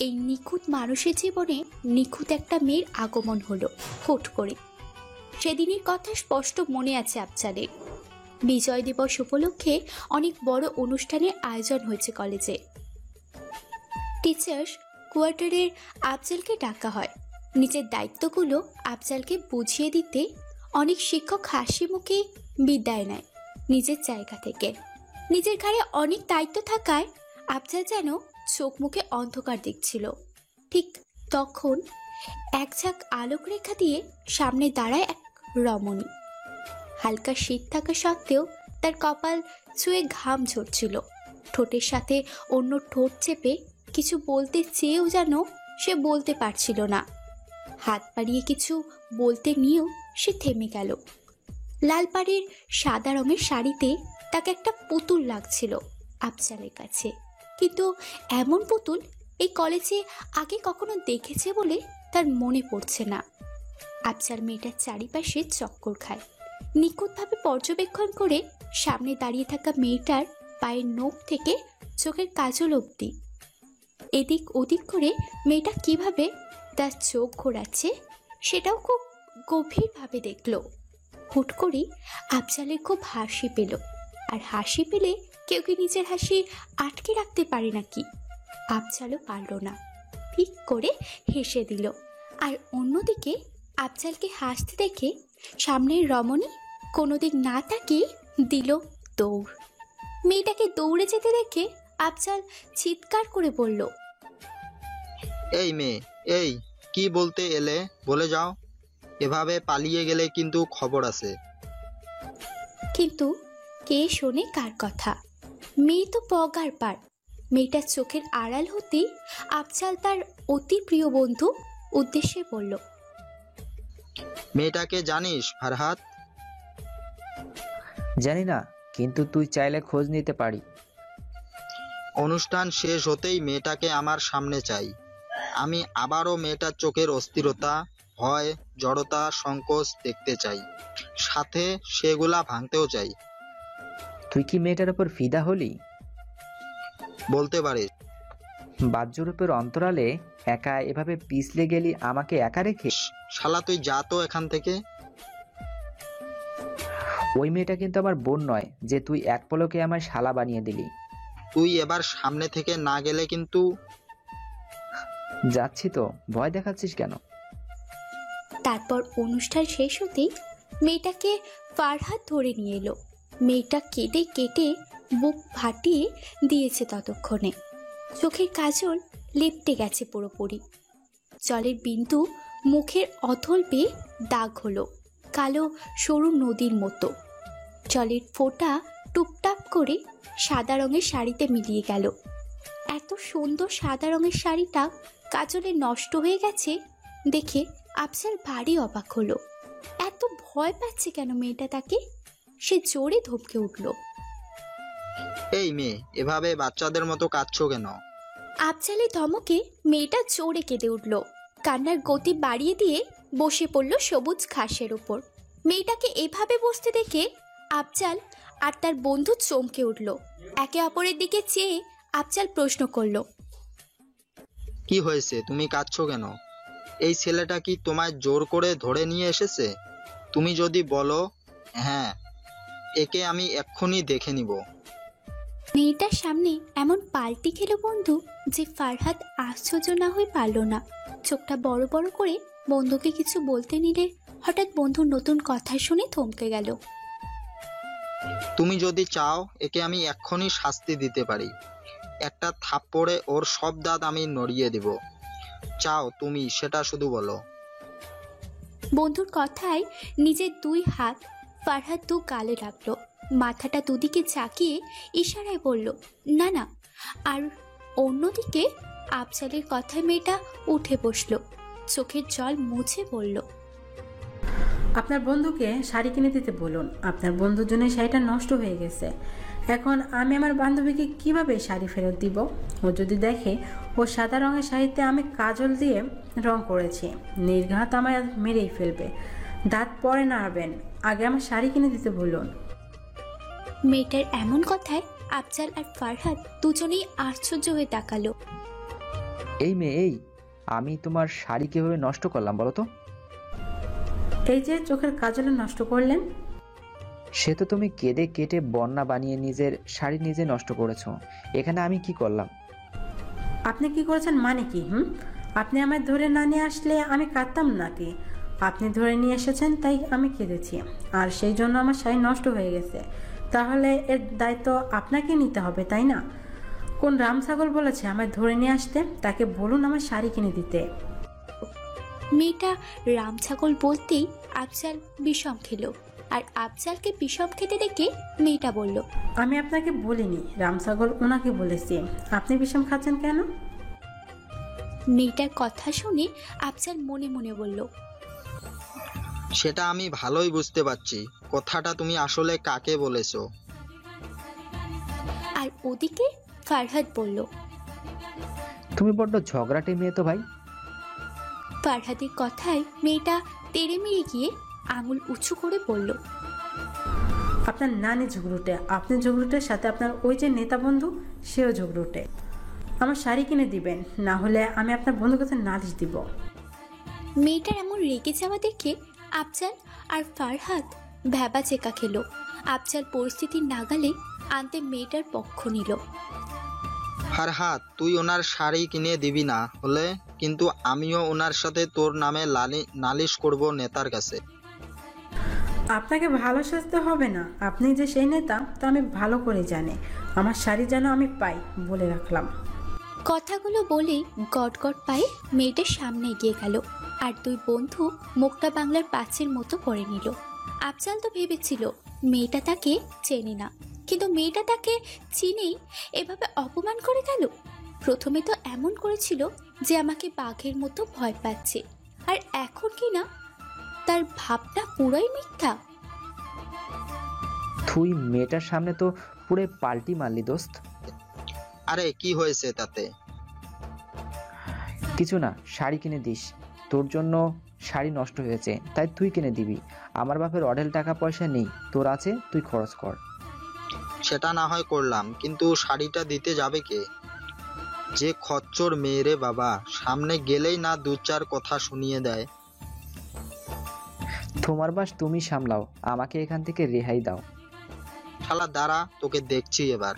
S2: এই নিখুঁত মানুষের জীবনে নিখুঁত একটা মেয়ের আগমন হলো হুট করে। সেদিনের কথা স্পষ্ট মনে আছে আফজালের। বিজয় দিবস উপলক্ষে অনেক বড় অনুষ্ঠানের আয়োজন হয়েছে কলেজে। টিচার্স কোয়ার্টারের আফজালকে ডাকা হয়। নিজের দায়িত্বগুলো আফজালকে বুঝিয়ে দিতে অনেক শিক্ষক হাসি মুখে বিদায় নেয় নিজের জায়গা থেকে। নিজের ঘাড়ে অনেক দায়িত্ব থাকায় আফজাল যেন চোখ মুখে অন্ধকার দেখছিল। ঠিক তখন এক ঝাঁক আলোক রেখা দিয়ে সামনে দাঁড়ায় এক রমণী। হালকা শীত থাকা সত্ত্বেও তার কপাল ছুঁয়ে ঘাম ঝরছিল। ঠোঁটের সাথে অন্য ঠোঁট চেপে কিছু বলতে চেয়েও যেন সে বলতে পারছিল না। হাত বাড়িয়ে কিছু বলতে নিয়েও সে থেমে গেল। লাল পাড়ের সাদা রঙের শাড়িতে তাকে একটা পুতুল লাগছিল আফজালের কাছে, কিন্তু এমন পুতুল এই কলেজে আগে কখনো দেখেছে বলে তার মনে পড়ছে না। আফজাল মেয়েটার চারিপাশে চক্কর খায়, নিখুঁতভাবে পর্যবেক্ষণ করে সামনে দাঁড়িয়ে থাকা মেয়েটার পায়ের নখ থেকে চোখের কাজল অবধি এদিক ওদিক করে মেয়েটা কিভাবে তার চোখ ঘোরাচ্ছে সেটাও খুব গভীরভাবে দেখল। হুট করেই আফজালের খুব হাসি পেল, আর হাসি পেলে কেউ কি নিজের হাসি আটকে রাখতে পারে নাকি? আফজালও পারল না, ঠিক করে হেসে দিল। আর অন্যদিকে আফজালকে হাসতে দেখে সামনের রমণী কোনো দিক না তাকিয়ে দিল দৌড়। মেয়েটাকে দৌড়ে যেতে দেখে আফজাল চিৎকার করে বলল,
S6: এই মেয়ে, এই কি বলতে এলে বলে যাও, এভাবে পালিয়ে গেলে কিন্তু খবর আছে।
S2: কিন্তু কে শোনে কার কথা? মেয়ে তো পগার পার। মেয়েটার চোখের আড়াল হতেই আফজাল তার অতি প্রিয় বন্ধু উদ্দেশ্যে বলল,
S6: মেয়েটাকে জানিস ফারহাদ?
S13: জানি না, কিন্তু তুই চাইলে খোঁজ নিতে পারি।
S6: অনুষ্ঠান শেষ হতেই মেয়েটাকে আমার সামনে চাই। আমি আবারও মেয়েটার চোখের অস্থিরতা, ভয়, জড়তা, সংকোচ দেখতে চাই, সাথে সেগুলা ভাঙতেও চাই।
S13: তুই কি মেয়েটার উপর ফিদা হলি?
S6: বলতে পারিস।
S13: বাহ্যরূপের অন্তরালে একা এভাবে পিছলে গেলি আমাকে একা রেখে?
S6: শালা তুই যা তো এখান থেকে।
S13: ওই মেয়েটা কিন্তু আমার বোন নয় যে তুই এক পলকে আমার শালা বানিয়ে দিলি।
S6: তুই এবার সামনে থেকে না গেলে কিন্তু।
S13: যাচ্ছি তো, ভয় দেখাচ্ছিস কেন?
S2: তারপর অনুষ্ঠান শেষ হতেই মেয়েটাকে ফারহাদ ধরে নিয়ে এলো। মেয়েটা কেটে কেটে বুক ফাটিয়ে দিয়েছে ততক্ষণে। চোখের কাজল লেপটে গেছে পুরোপুরি। জলের বিন্দু মুখের অথল পেয়ে দাগ হলো কালো সরু নদীর মতো। জলের ফোঁটা টুপটাপ করে সাদা রঙের শাড়িতে মিলিয়ে গেল। এত সুন্দর সাদা রঙের শাড়িটা কাজলে নষ্ট হয়ে গেছে দেখে আফজাল ভারী অবাক হলো। এত ভয় পাচ্ছে কেন মেয়েটা তাকে? সে জোরে ধমকে উঠল,
S6: এই মেয়ে, এভাবে বাচ্চাদের মতো কাঁদছো কেন?
S2: আফজালের ধমকে মেয়েটা জোরে কেঁদে উঠল। কান্নার গতি বাড়িয়ে দিয়ে বসে পড়ল সবুজ ঘাসের উপর। মেয়েটাকে এভাবে বসতে দেখে আফজাল আর তার বন্ধু চমকে উঠল। একে অপরের দিকে চেয়ে আফজাল প্রশ্ন করল,
S6: কি হয়েছে, তুমি কাঁদছো কেন? এই ছেলেটা কি তোমায় জোর করে ধরে নিয়ে এসেছে? তুমি যদি বলো হ্যাঁ, একে আমি এক্ষুনি দেখে নিব।
S2: মেয়েটার সামনে এমন পাল্টি খেলো বন্ধু যে ফারহাদ আশ্চর্য না হয়ে পারল না। চোখটা বড় বড় করে বন্ধুকে কিছু বলতে নিলে হঠাৎ বন্ধুর নতুন কথা শুনে থমকে গেল।
S6: তুমি যদি চাও একে আমি এক্ষুনি শাস্তি দিতে পারি। একটা থাপ্পড়ে ওর সব দাঁত আমি নড়িয়ে দেব। চাও তুমি সেটা শুধু বলো।
S2: বন্ধুর কথায় নিজের দুই হাত ফারহাদ দু গালে রাখলো, মাথাটা দুদিকে চাকিয়ে ইশারায় বলল না না। আর অন্যদিকে আফজালের কথায় মেয়েটা উঠে বসলো, চোখের জল মুছে বলল,
S14: আপনার বন্ধুকে শাড়ি কিনে দিতে বলুন। আপনার বন্ধুর জন্য শাড়িটা নষ্ট হয়ে গেছে। এখন আমি আমার বান্ধবীকে কিভাবে শাড়ি ফেরত দিব? ও যদি দেখে ও সাদা রঙের শাড়িতে আমি কাজল দিয়ে রং করেছি, নির্ঘাত আমায় মেরেই ফেলবে। দাঁত পরে নাড়বেন, আগে আমার শাড়ি কিনে দিতে বলুন।
S2: মেয়েটার এমন কথায় আফজাল আর ফারহাদ দুজনেই আশ্চর্য হয়ে তাকালো।
S13: এই মেয়ে, এই আমি তোমার শাড়ি কিভাবে নষ্ট করলাম বলো তো?
S14: এই যে চোখের কাজলে নষ্ট করলেন।
S13: সে তো তুমি কেঁদে কেটে বন্যা বানিয়ে নিজের শাড়ি নিজে নষ্ট করেছো। এখানে আমি কি করলাম?
S14: আপনি কি করেছেন মানে কি? আপনি আমায় ধরে না নিয়ে আসলে আমি কাঁদতাম নাকি? আপনি ধরে নিয়ে এসেছেন তাই আমি কেঁদেছি, আর সেই জন্য আমার শাড়ি নষ্ট হয়ে গেছে। তাহলে এর দায়িত্ব আপনাকে নিতে হবে, তাই না? কোন রাম ছাগল বলেছে আমায় ধরে নিয়ে আসতে? তাকে বলুন আমার শাড়ি কিনে দিতে।
S2: মেয়েটা রাম ছাগল বলতেই আফজাল বিষম খেল। আর আফজালকে বিষম খেতে দেখে মেয়েটা বলল,
S14: আমি আপনাকে বলিনি, রামসাগর ওনাকে বলেছি। আপনি বিষম খাচ্ছেন কেন?
S2: মেয়েটার কথা শুনে আফজাল মনে মনে বলল,
S6: সেটা আমি ভালোই বুঝতে পারছি। কথাটা তুমি আসলে কাকে বলেছো?
S2: আর ওদিকে ফারহাদ বলল,
S13: তুমি বড্ড ঝগড়াটে মেয়ে তো ভাই।
S2: ফারহাদের কথায় মেয়েটা তেড়ে মেরে গিয়ে আঙুল উঁচু করে বলল,
S14: আপনার নানি ঝগড়ুটে, আপনি ঝগড়ুটের সাথে আপনার ওই যে নেতা বন্ধু সেও ঝগড়ুটে। আমার শাড়ি কিনে দিবেন, না হলে আমি আপনার বন্ধুর কাছে নালিশ দিব।
S2: মেয়েটার এমন রেগে যাওয়া দেখে আফজাল আর ফারহাদ ভ্যাবা চেকা খেলো। আফজাল পরিস্থিতির নাগালে আনতে মেয়েটার পক্ষ নিল।
S6: ফারহাদ, তুই ওনার শাড়ি কিনে দিবি না হলে কিন্তু আমিও ওনার সাথে তোর নামে নালিশ করব নেতার কাছে।
S14: আপনাকে ভালো সাজতে হবে না, আপনি যে সেই নেতা তা আমি ভালো করে জানি। আমার শাড়ি যেন আমি পাই, বলে রাখলাম।
S2: কথাগুলো বলে গটগট পায়ে মেয়েটার সামনে এগিয়ে গেল, আর দুই বন্ধু মুখটা বাংলার পাঁচের মতো করে নিল। আফজাল তো ভেবেছিল মেয়েটা তাকে চেনে না, কিন্তু মেয়েটা তাকে চিনেই এভাবে অপমান করে গেল। প্রথমে তো এমন করেছিল যে আমাকে বাঘের মতো ভয় পাচ্ছে, আর এখন কি না তার ভাবনা পুরোই মিথ্যা।
S13: তুই মেয়েটার সামনে তো পুরো পাল্টি মারলি দোস্ত।
S6: আরে কি হয়েছে তাতে?
S13: কিছু না, শাড়ি কিনে দিস। তোর জন্য শাড়ি নষ্ট হয়েছে, তাই তুই কিনে দিবি। আমার বাপের অঢেল টাকা পয়সা নেই, তোর আছে, তুই খরচ কর।
S6: সেটা না হয় করলাম, কিন্তু শাড়িটা দিতে যাবে কে? যে খচ্চর মেয়ে রে বাবা, সামনে গেলেই না দু চার কথা শুনিয়ে দেয়।
S13: তোমার বাস তুমি সামলাও, আমাকে এখান থেকে রেহাই দাও।
S6: শালা দাঁড়া, তোকে দেখছি এবার।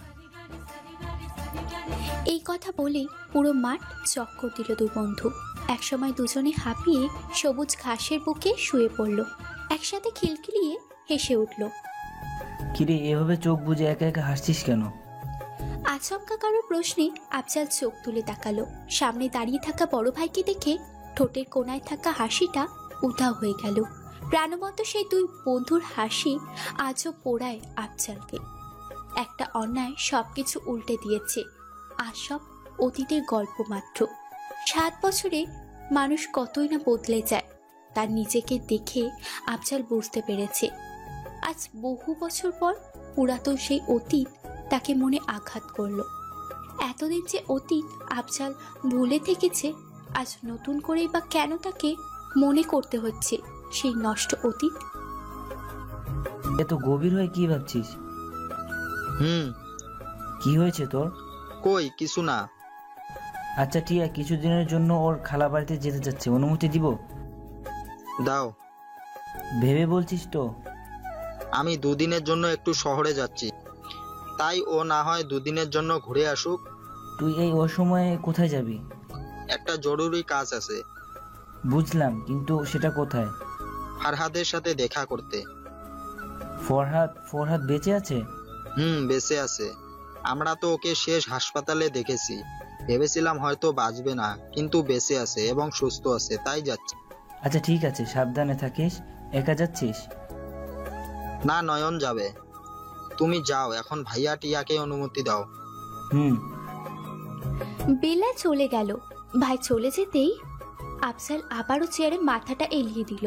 S2: এই কথা বলে পুরো মাঠ চক্কর দিল দুই বন্ধু। একসময় দুজনে হাঁপিয়ে সবুজ ঘাসের বুকে শুয়ে পড়ল, একসাথে খিলখিলিয়ে হেসে উঠল।
S9: কিরে, এভাবে চোখ বুজে একা একা হাসছিস কেন?
S2: আচমকা কারো প্রশ্নে আফজাল চোখ তুলে তাকালো। সামনে দাঁড়িয়ে থাকা বড় ভাইকে দেখে ঠোঁটের কোণায় থাকা হাসিটা উধাও হয়ে গেল। প্রাণবন্ত সেই দুই বন্ধুর হাসি আজও পোড়ায় আফজালকে। একটা অন্যায় সবকিছু উল্টে দিয়েছে, আর সব অতীতের গল্প মাত্র। 7 বছরে মানুষ কতই না বদলে যায়, তার নিজেকে দেখে আফজাল বুঝতে পেরেছে। আজ বহু বছর পর পুরাতন সেই অতীত তাকে মনে আঘাত করলো। এতদিন যে অতীত আফজাল ভুলে থেকেছে, আজ নতুন করেই বা কেন তাকে মনে করতে হচ্ছে সেই নষ্ট অতীত?
S9: এত গভীর হয়ে কি ভাবছিস? কি হয়েছে তোর?
S6: কই কিছু না।
S9: আচ্ছা টিয়া কিছুদিনের জন্য ওর খালা বাড়িতে যেতে যাচ্ছে, অনুমতি দিব?
S6: দাও।
S9: ভেবে বলছিস তো?
S6: আমি দুদিনের জন্য একটু শহরে যাচ্ছি, তাই ও না হয় দুদিনের জন্য ঘুরে আসুক।
S9: তুই এই অসময়ে কোথায় যাবি?
S6: একটা জরুরি কাজ আছে।
S9: বুঝলাম, কিন্তু সেটা কোথায়?
S6: ফারহাদের সাথে দেখা করতে।
S9: ফরহাদ বেঁচে আছে?
S6: বেঁচে আছে। আমরা তো ওকে শেষ হাসপাতালে দেখেছি, ভেবেছিলাম হয়তো বাঁচবে না, কিন্তু বেঁচে আছে এবং সুস্থ আছে, তাই যাচ্ছি।
S9: আচ্ছা ঠিক আছে, সাবধানে থাকিস। একা যাচ্ছিস?
S6: না, নয়ন যাবে। তুমি যাও এখন, ভাইয়া টিয়াকে অনুমতি দাও।
S2: বেলা চলে গেল। ভাই চলে যেতেই আফজাল আবারও চেয়ারে মাথাটা এলিয়ে দিল।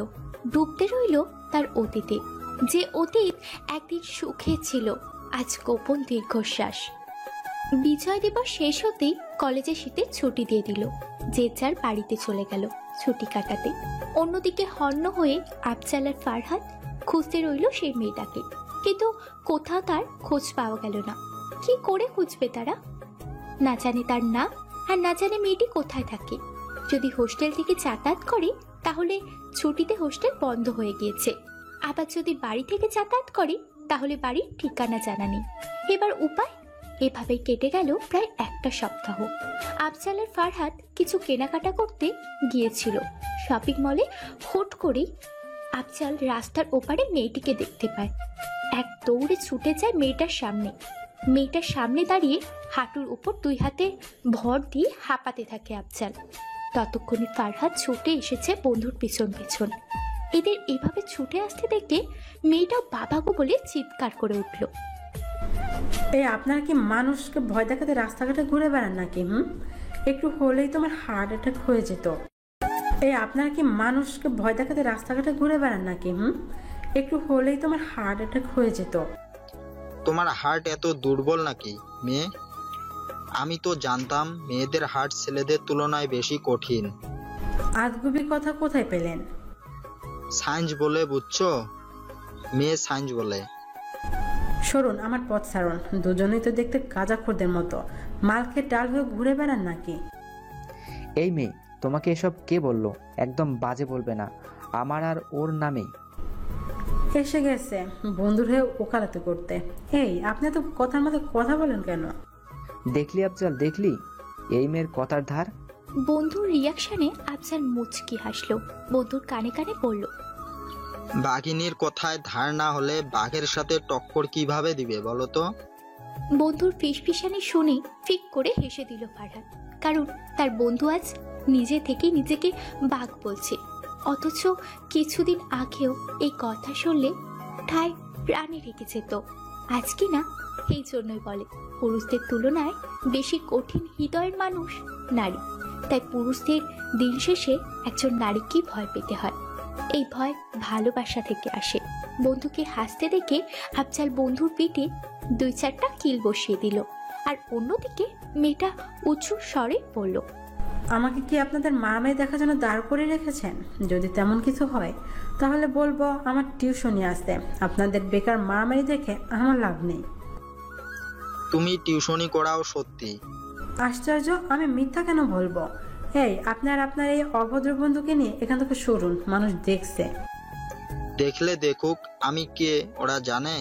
S2: ডুবতে রইল তার অতীতে, যে অতীত একদিন সুখে ছিল, আজ গোপন দীর্ঘশ্বাস। বিজয় দিবস শেষ হতেই কলেজে শীতের ছুটি দিয়ে দিল, যে যার বাড়িতে চলে গেল ছুটি কাটাতে। অন্যদিকে হন্য হয়ে আফজাল আর ফারহাদ খুঁজতে রইল সেই মেয়েটাকে, কিন্তু কোথাও তার খোঁজ পাওয়া গেল না। কি করে খুঁজবে তারা? না জানে তার নাম, আর না জানে মেয়েটি কোথায় থাকে। যদি হোস্টেল থেকে যাতায়াত করে তাহলে ছুটিতে হোস্টেল বন্ধ হয়ে গিয়েছে, আবার যদি বাড়ি থেকে যাতায়াত করে তাহলে বাড়ির ঠিকানা জানা নেই। এবার উপায়? এভাবেই কেটে গেল প্রায় 1 সপ্তাহ। আফজাল আর ফারহাদ কিছু কেনাকাটা করতে গিয়েছিল শপিং মলে। হুট করেই আফজাল রাস্তার ওপারে মেয়েটিকে দেখতে পায়। এক দৌড়ে ছুটে যায় মেয়েটার সামনে। মেয়েটার সামনে দাঁড়িয়ে হাঁটুর উপর 2 হাতে ভর দিয়ে হাঁপাতে থাকে আফজাল। ততক্ষণে ফারহাদ ছুটে এসেছে বন্ধুর পিছন পিছন। এদের এভাবে ছুটে আসতে দেখে মেয়েটাও বাবাগো বলে চিৎকার করে উঠল।
S14: এই আপনারা কি মানুষকে ভয় দেখাতে রাস্তাঘাটে ঘুরে বেড়ান নাকি? একটু হলেই তোমার হার্ট অ্যাটাক হয়ে যেত। এই আপনারা কি মানুষকে ভয় দেখাতে রাস্তাঘাটে ঘুরে বেড়ান নাকি? একটু হলেই তোমার হার্ট অ্যাটাক হয়ে যেত।
S6: তোমার হার্ট এত দুর্বল নাকি মেয়ে? আমি তো জানতাম মেয়েদের হার্ট ছেলেদের তুলনায় বেশি কঠিন।
S14: আজগুবি কথা কোথায় পেলেন?
S6: সায়েন্স বলে বুঝছো? মেয়ে সায়েন্স বলে।
S14: সরুন, আমার পথ ছাড়ুন। দুজনেই তো দেখতে গাঁজাখোরদের মতো। মাল খেয়ে ডাল হয়ে ঘুরে বেড়ান নাকি?
S13: এই মেয়ে, তোমাকে এসব কে বললো? একদম বাজে বলবে না আমার আর ওর নামে।
S14: এসে গেছে বন্ধুর হয়ে ওকালতি করতে। এই আপনি তো কথার মধ্যে কথা বলেন কেন?
S13: দেখলি আফজাল, দেখলি এই মেয়ের কথার ধার।
S2: বন্ধুর রিয়াকশনে আফজাল মুচকি হাসলো। বন্ধুর কানে কানে বলল,
S6: বাঘিনীর কথায় ধার না হলে বাঘের সাথে টক্কর কিভাবে দিবে বলো তো?
S2: বন্ধুর ফিসফিসানি শুনে ফিক করে হেসে দিল ফারহাদ। কারণ তার বন্ধু আজ নিজে থেকে নিজেকে বাঘ বলছে, অথচ কিছুদিন আগেও এই কথা শুনলে ঠায় প্রাণে রেখে যেত। আজ কি না এই জন্যই বলে পুরুষদের তুলনায় বেশি কঠিন হৃদয়ের মানুষ নারী। তাই পুরুষদের দিন শেষে একজন নারীকেই ভয় পেতে হয়। এই ভয় ভালোবাসা থেকে আসে। বন্ধুকে হাসতে দেখে আফজাল বন্ধুর পিঠে 2-4টা কিল বসিয়ে দিল। আর অন্যদিকে মেয়েটা উঁচু স্বরে বলল,
S14: আমাকে কি আপনাদের মারামারি দেখার জন্য দাঁড় করে রেখেছেন? যদি তেমন কিছু হয় তাহলে বলবো আমার টিউশনি আসতে। আপনাদের বেকার মারামারি দেখে আমার লাভ নেই।
S6: তুমি টিউশনি করাও সত্যি?
S14: আশ্চর্য, আমি মিথ্যা কেন বলবো? এই আপনার এই অভদ্র বন্ধুকে নিয়ে এখান থেকে সরুন, মানুষ দেখছে।
S6: দেখলে দেখুক, আমি কে ওরা জানে?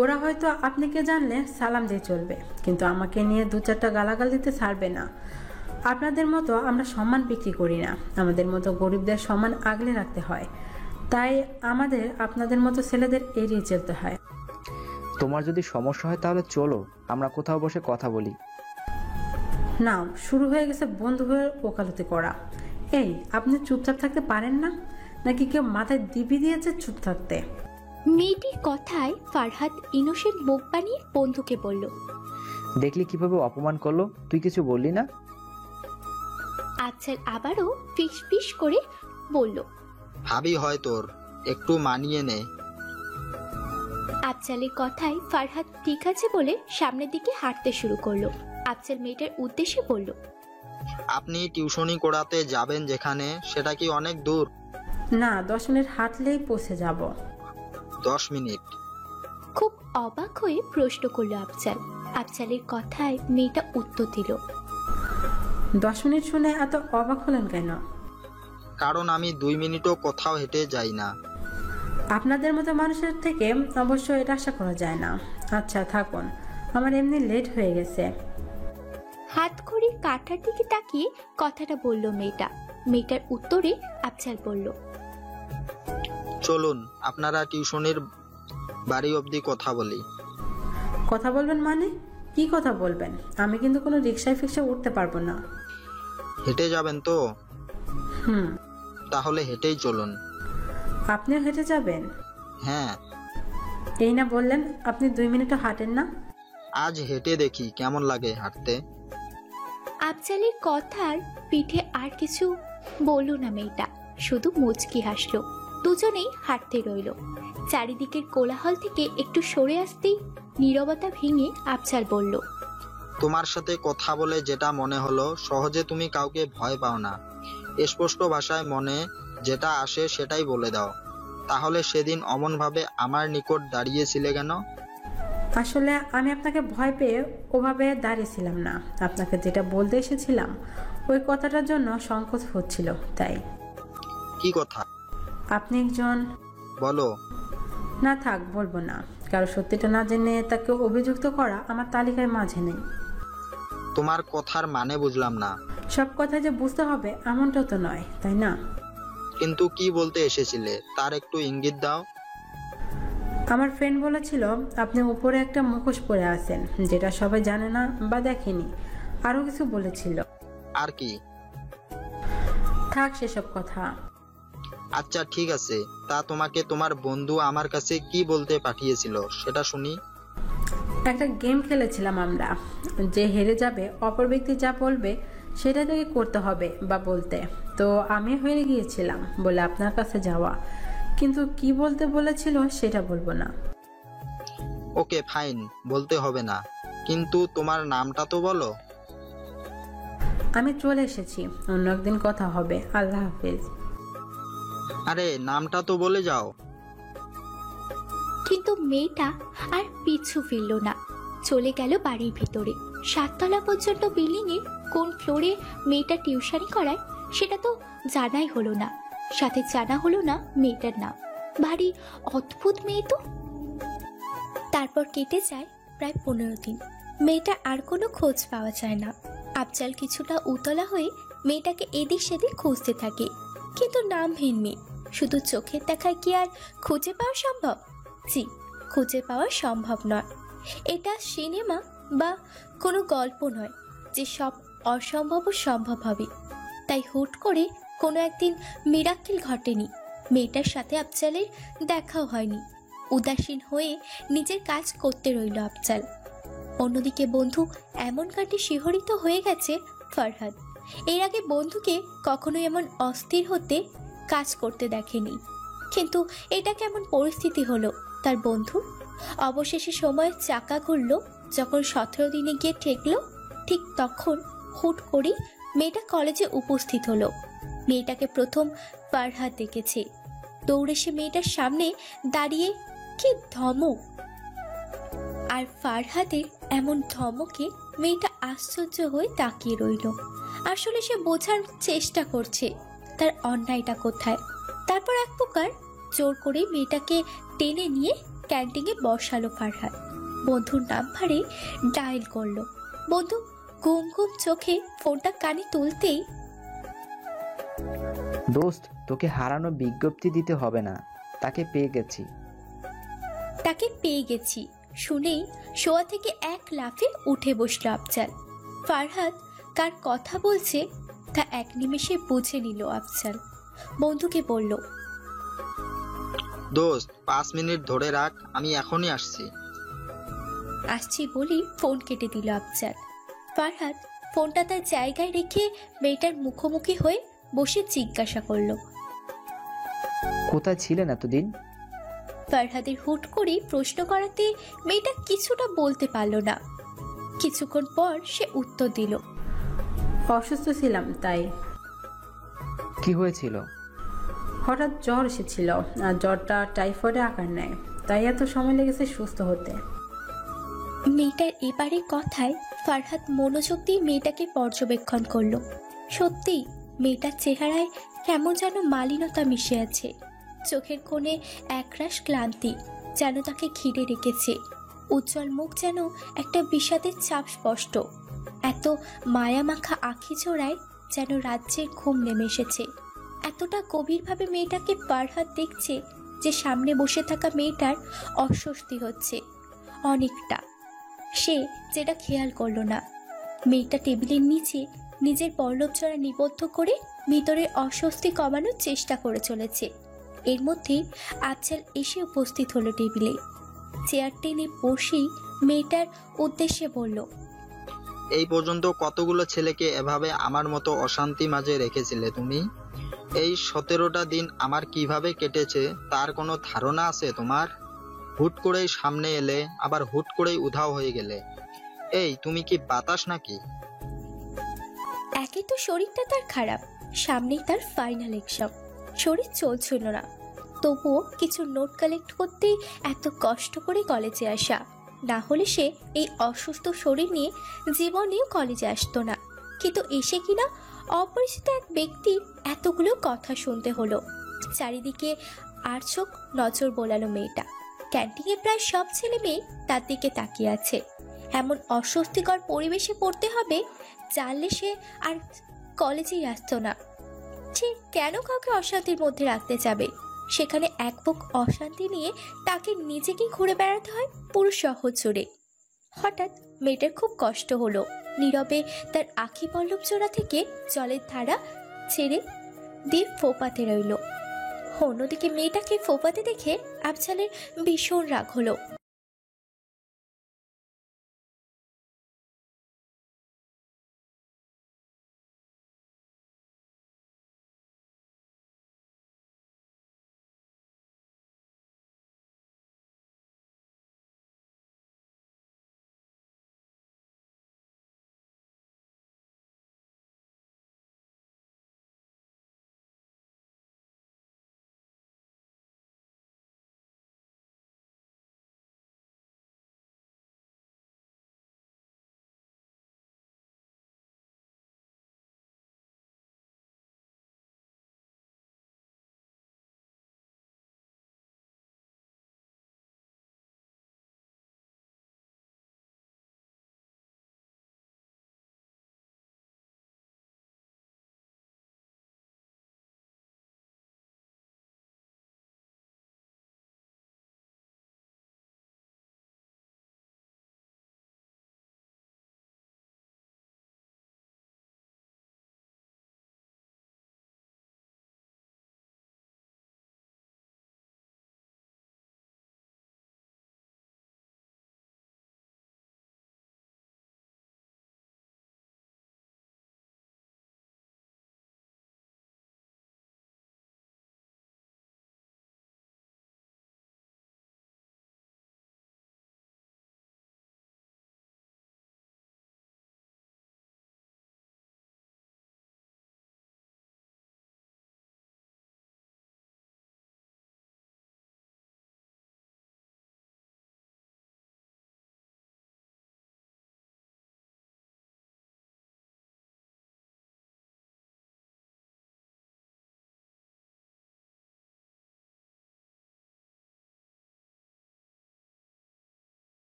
S14: ওরা হয়তো আপনি কে জানলে সালাম দিয়ে চলবে, কিন্তু আমাকে নিয়ে 2-4টা গালাগাল দিতে ছাড়বে না। আপনাদের মতো আমরা সম্মান বিক্রি করি না। আমাদের মতো গরিবদের সম্মান আগলে রাখতে হয়। তাই আমাদের আপনাদের মতো ছেলেদের এড়িয়ে চলতে হয়।
S13: তোমার যদি সমস্যা হয় তাহলে চলো আমরা কোথাও বসে কথা বলি।
S14: নাও, শুরু হয়ে গেছে বন্ধু হয়ে ওকালতি করা। এই আপনি চুপচাপ থাকতে পারেন না নাকি কেউ মাথায় দিবি দিয়েছে চুপ থাকতে?
S2: মেয়েটির কথায় ফারহাদ ইনোসেন্ট মুখ বানিয়ে বন্ধুকে বলল,
S13: দেখলি কিভাবে অপমান করলো? তুই কিছু বললি না?
S2: আফজাল আবারও ফিস ফিস করে বলল,
S6: ভাবি হয় তোর, একটু মানিয়ে নে।
S2: আফজালের কথায় ফারহাদ ঠিক আছে বলে সামনের দিকে হাঁটতে শুরু করলো। আফজাল মেয়েটার উদ্দেশ্যে বলল,
S6: আপনি টিউশনি করাতে যাবেন যেখানে, সেটা কি অনেক দূর?
S14: না, 10 মিনিট হাঁটলেই পৌঁছে যাব।
S6: 10 মিনিট?
S2: খুব অবাক হয়ে প্রশ্ন করলো আফজাল। আফজালের কথায় মেয়েটা উত্তর দিল,
S14: 10 মিনিট শুনে এত অবাক হলেন কেন?
S6: কারণ আমি 2 মিনিটও কোথাও হেঁটে যাই না।
S14: আপনাদের মতো মানুষের থেকে অবশ্য এটা আশা করা যায় না। আচ্ছা থাকুন, আমার এমনি লেট হয়ে গেছে।
S2: হাত ঘড়ির কাঁটার দিকে তাকিয়ে কথাটা বলল মেয়েটা। মেয়েটার উত্তরে আফজাল বলল,
S6: চলুন আপনারা টিউশনির বাড়ি অবধি কথা বলি।
S14: কথা বলবেন মানে? কি কথা বলবেন? আমি কিন্তু কোনো রিক্সায় ফিক্সায় উঠতে পারবো না।
S6: হেঁটে যাবেন তো? তাহলে হেঁটেই চলুন।
S14: আপনিও হেঁটে যাবেন?
S6: হ্যাঁ।
S2: এই না বললেন আপনি 2 মিনিটও হাঁটেন না?
S6: আজ হেঁটে দেখি কেমন লাগে হাঁটতে।
S2: আফজালের কথার পিঠে আর কিছু বলল না মেয়েটা, শুধু মুচকি হাসলো। দুজনেই হাঁটতে রইল। চারিদিকের কোলাহল থেকে একটু সরে আসতেই নীরবতা ভেঙে আফজাল বলল,
S6: তোমার সাথে কথা বলে যেটা মনে হলো, সহজে তুমি কাউকে ভয় পাও না। স্পষ্ট ভাষায় মনে যেটা আসে সেটাই বলে দাও। তাহলে সেদিন অমন ভাবে আমার নিকট দাঁড়িয়েছিলে কেন?
S14: আসলে আমি আপনাকে ভয় পেয়ে ওভাবে দাঁড়িয়েছিলাম না। আপনাকে যেটা বলতে এসেছিলাম ওই কথাটার জন্য সংকোচ হচ্ছিল, তাই।
S6: কি কথা?
S14: আপনি একজন।
S6: বলো।
S14: না থাক, বলবো না। কারো সত্যিটা না জেনে তাকে অভিযুক্ত করা আমার তালিকায় মাঝে নেই।
S6: তোমার কথার মানে বুঝলাম না।
S14: সব কথা যে বুঝতে হবে এমনটা তো নয়, তাই না?
S6: কিন্তু কি বলতে এসেছিলে তার একটু ইঙ্গিত দাও।
S14: আমার ফ্রেন্ড বলেছিল আপনি উপরে একটা মুখোশ পরে আছেন, যেটা সবাই জানে না বা দেখেনি। আরো কিছু বলেছিল।
S6: আর কি?
S14: থাক সেসব কথা।
S6: আচ্ছা ঠিক আছে, তা তোমাকে তোমার বন্ধু আমার কাছে কি বলতে পাঠিয়েছিল সেটা শুনি।
S14: একটা গেম খেলেছিলাম আমরা, যে হেরে যাবে অপর ব্যক্তি যা বলবে সেটা থেকে করতে হবে বা বলতে। তো আমি হেরে গিয়েছিলাম বলে আপনার কাছে যাওয়া, কিন্তু কি বলতে বলেছিল সেটা বলবো না।
S6: ওকে ফাইন, বলতে হবে না, কিন্তু তোমার নামটা তো বলো।
S14: আমি চলে এসেছি, অন্য একদিন কথা হবে। আল্লাহ হাফিজ।
S6: আরে নামটা তো বলে যাও।
S2: কিন্তু মেয়েটা আর পিছু ফিরল না, চলে গেল বাড়ির ভিতরে। 7 তলা পর্যন্ত বিল্ডিং এর কোন ফ্লোরে মেয়েটা টিউশনি করায় সেটা তো জানাই হলো না, সাথে জানা হলো না মেয়েটার নাম। ভারী অদ্ভুত মেয়ে তো। তারপর কেটে যায় প্রায় 15 দিন। মেয়েটার আর কোনো খোঁজ পাওয়া যায় না। আফজাল কিছুটা উতলা হয়ে মেয়েটাকে এদিক সেদিক খুঁজতে থাকে, কিন্তু নামহীন মেয়ে। শুধু চোখের দেখায় কি আর খুঁজে পাওয়া সম্ভব? জি, খুঁজে পাওয়া সম্ভব নয়। এটা সিনেমা বা কোনো গল্প নয় যে সব অসম্ভবও সম্ভব হবে। তাই হুট করে কোনো একদিন মিরাক্কেল ঘটেনি। মেয়েটার সাথে আফজালের দেখাও হয়নি। উদাসীন হয়ে নিজের কাজ করতে রইল আফজাল। অন্যদিকে বন্ধু এমন কাণ্ডে শিহরিত হয়ে গেছে ফারহাদ। এর আগে বন্ধুকে কখনোই এমন অস্থির হতে কাজ করতে দেখেনি। কিন্তু এটা কেমন পরিস্থিতি হলো তার বন্ধু? অবশেষে সময়ের চাকা ঘুরল, যখন 17 দিনে গিয়ে ঠেকলো, ঠিক তখন হুট করেই মেয়েটা কলেজে উপস্থিত হলো। মেয়েটাকে প্রথম ফারহাদ দেখেছে। দৌড়ে সে মেয়েটার সামনে দাঁড়িয়ে কি ধমক! আর ফারহাদের এমন ধমকে মেয়েটা আশ্চর্য হয়ে তাকিয়ে রইল। আসলে সে বোঝার চেষ্টা করছে তার অন্যায়টা কোথায়। তারপর এক প্রকার জোর করে মেয়েটাকে টেনে নিয়ে ক্যান্টিনে বসালো ফারহাদ। বন্ধুর নাম্বারে ডায়াল করলো। বন্ধু ঘুম ঘুম চোখে ফোনটা কানে তুলতেই,
S13: দোস্ত, তোকে হারানো বিজ্ঞপ্তি দিতে হবে না, তাকে পেয়ে গেছি শুনেই শোয়া থেকে এক লাফে উঠে বসলো আফজাল। ফারহাদ কার কথা বলছে তা এক নিমেষে বুঝে নিল আফজাল। বন্ধুকে বলল,
S6: দোস্ত 5 মিনিট ধরে রাখ, আমি এখনই আসছি।
S2: আসছি বলি ফোন কেটে দিল আফজাল। ফারহাদ ফোনটা তার জায়গায় রেখে মেয়েটার মুখোমুখি হয়ে বসে জিজ্ঞাসা করলো,
S13: কোথায় ছিলেন এতদিন?
S2: ফারহাদের হুট করে প্রশ্ন করাতে মেয়েটা কিছুটা বলতে পারল না। কিছুক্ষণ পর সে উত্তর দিল,
S14: অসুস্থ ছিলাম তাই।
S13: কি হয়েছিল?
S14: হঠাৎ জ্বর এসেছিল, আর জ্বরটা টাইফয়েডে আকার নেয়, তাই এত সময় লেগেছে সুস্থ হতে।
S2: মেয়েটার এবারে কথায় ফারহাদ মনোযোগ দিয়ে মেয়েটাকে পর্যবেক্ষণ করলো। সত্যি মেয়েটার চেহারায় কেমন যেন মালিনতা মিশে আছে। চোখের কোণে একরাশ ক্লান্তি যেন তাকে ঘিরে রেখেছে। উজ্জ্বল মুখ যেন একটা বিষাদের ছাপ স্পষ্ট। এত মায়ামাখা আঁখি জোড়ায় যেন রাজ্যের ঘুম নেমে এসেছে। এতটা গভীরভাবে মেয়েটাকে ফারহাদ দেখছে যে সামনে বসে থাকা মেয়েটার অস্বস্তি হচ্ছে অনেকটা। সে যেটা খেয়াল করলো না, মেয়েটা টেবিলের নিচে নিজের পল্লবচড়া নিবদ্ধ করে ভিতরের অস্বস্তি কমানোর চেষ্টা করে চলেছে। এর মধ্যেই আফজাল এসে উপস্থিত হলো টেবিলে। চেয়ার টেনে বসেই মেয়েটার উদ্দেশ্যে বলল,
S6: এই পর্যন্ত কতগুলো ছেলেকে এভাবে আমার মতো অশান্তি মাঝে রেখেছিলে তুমি? এই 17টা দিন আমার কিভাবে কেটেছে তার কোনো ধারণা আছে তোমার? হুট করেই সামনে এলে, আবার হুট করেই উধাও হয়ে গেলে। এই তুমি কি বাতাস নাকি?
S2: একে তো শরীরটা তার খারাপ, সামনেই তার ফাইনাল এক্সাম, শরীর চলছিল না। তবুও কিছু নোট কালেক্ট করতেই এত কষ্ট করে কলেজে আসা। না হলে সে এই অসুস্থ শরীর নিয়ে জীবনেও কলেজে আসতো না। কিন্তু এসে কিনা অপরিচিত এক ব্যক্তির এতগুলো কথা শুনতে হলো। চারিদিকে আর চোখ নজর বোলালো মেয়েটা। ক্যান্টিনে প্রায় সব ছেলে মেয়ে তার দিকে তাকিয়ে আছে। এমন অস্বস্তিকর পরিবেশে পড়তে হবে জানলে সে আর কলেজেই আসতো না। সে কেন কাউকে অশান্তির মধ্যে রাখতে যাবে? সেখানে এক বুক অশান্তি নিয়ে তাকে নিজেকেই ঘুরে বেড়াতে হয় পুরো শহর জুড়ে। হঠাৎ মেয়েটার খুব কষ্ট হলো। নীরবে তার আখি পল্লব জোড়া থেকে জলের ধারা ছেড়ে দিয়ে ফোপাতে রইল।
S13: অন্যদিকে মেয়েটাকে ফোপাতে দেখে আফজালের ভীষণ রাগ হলো।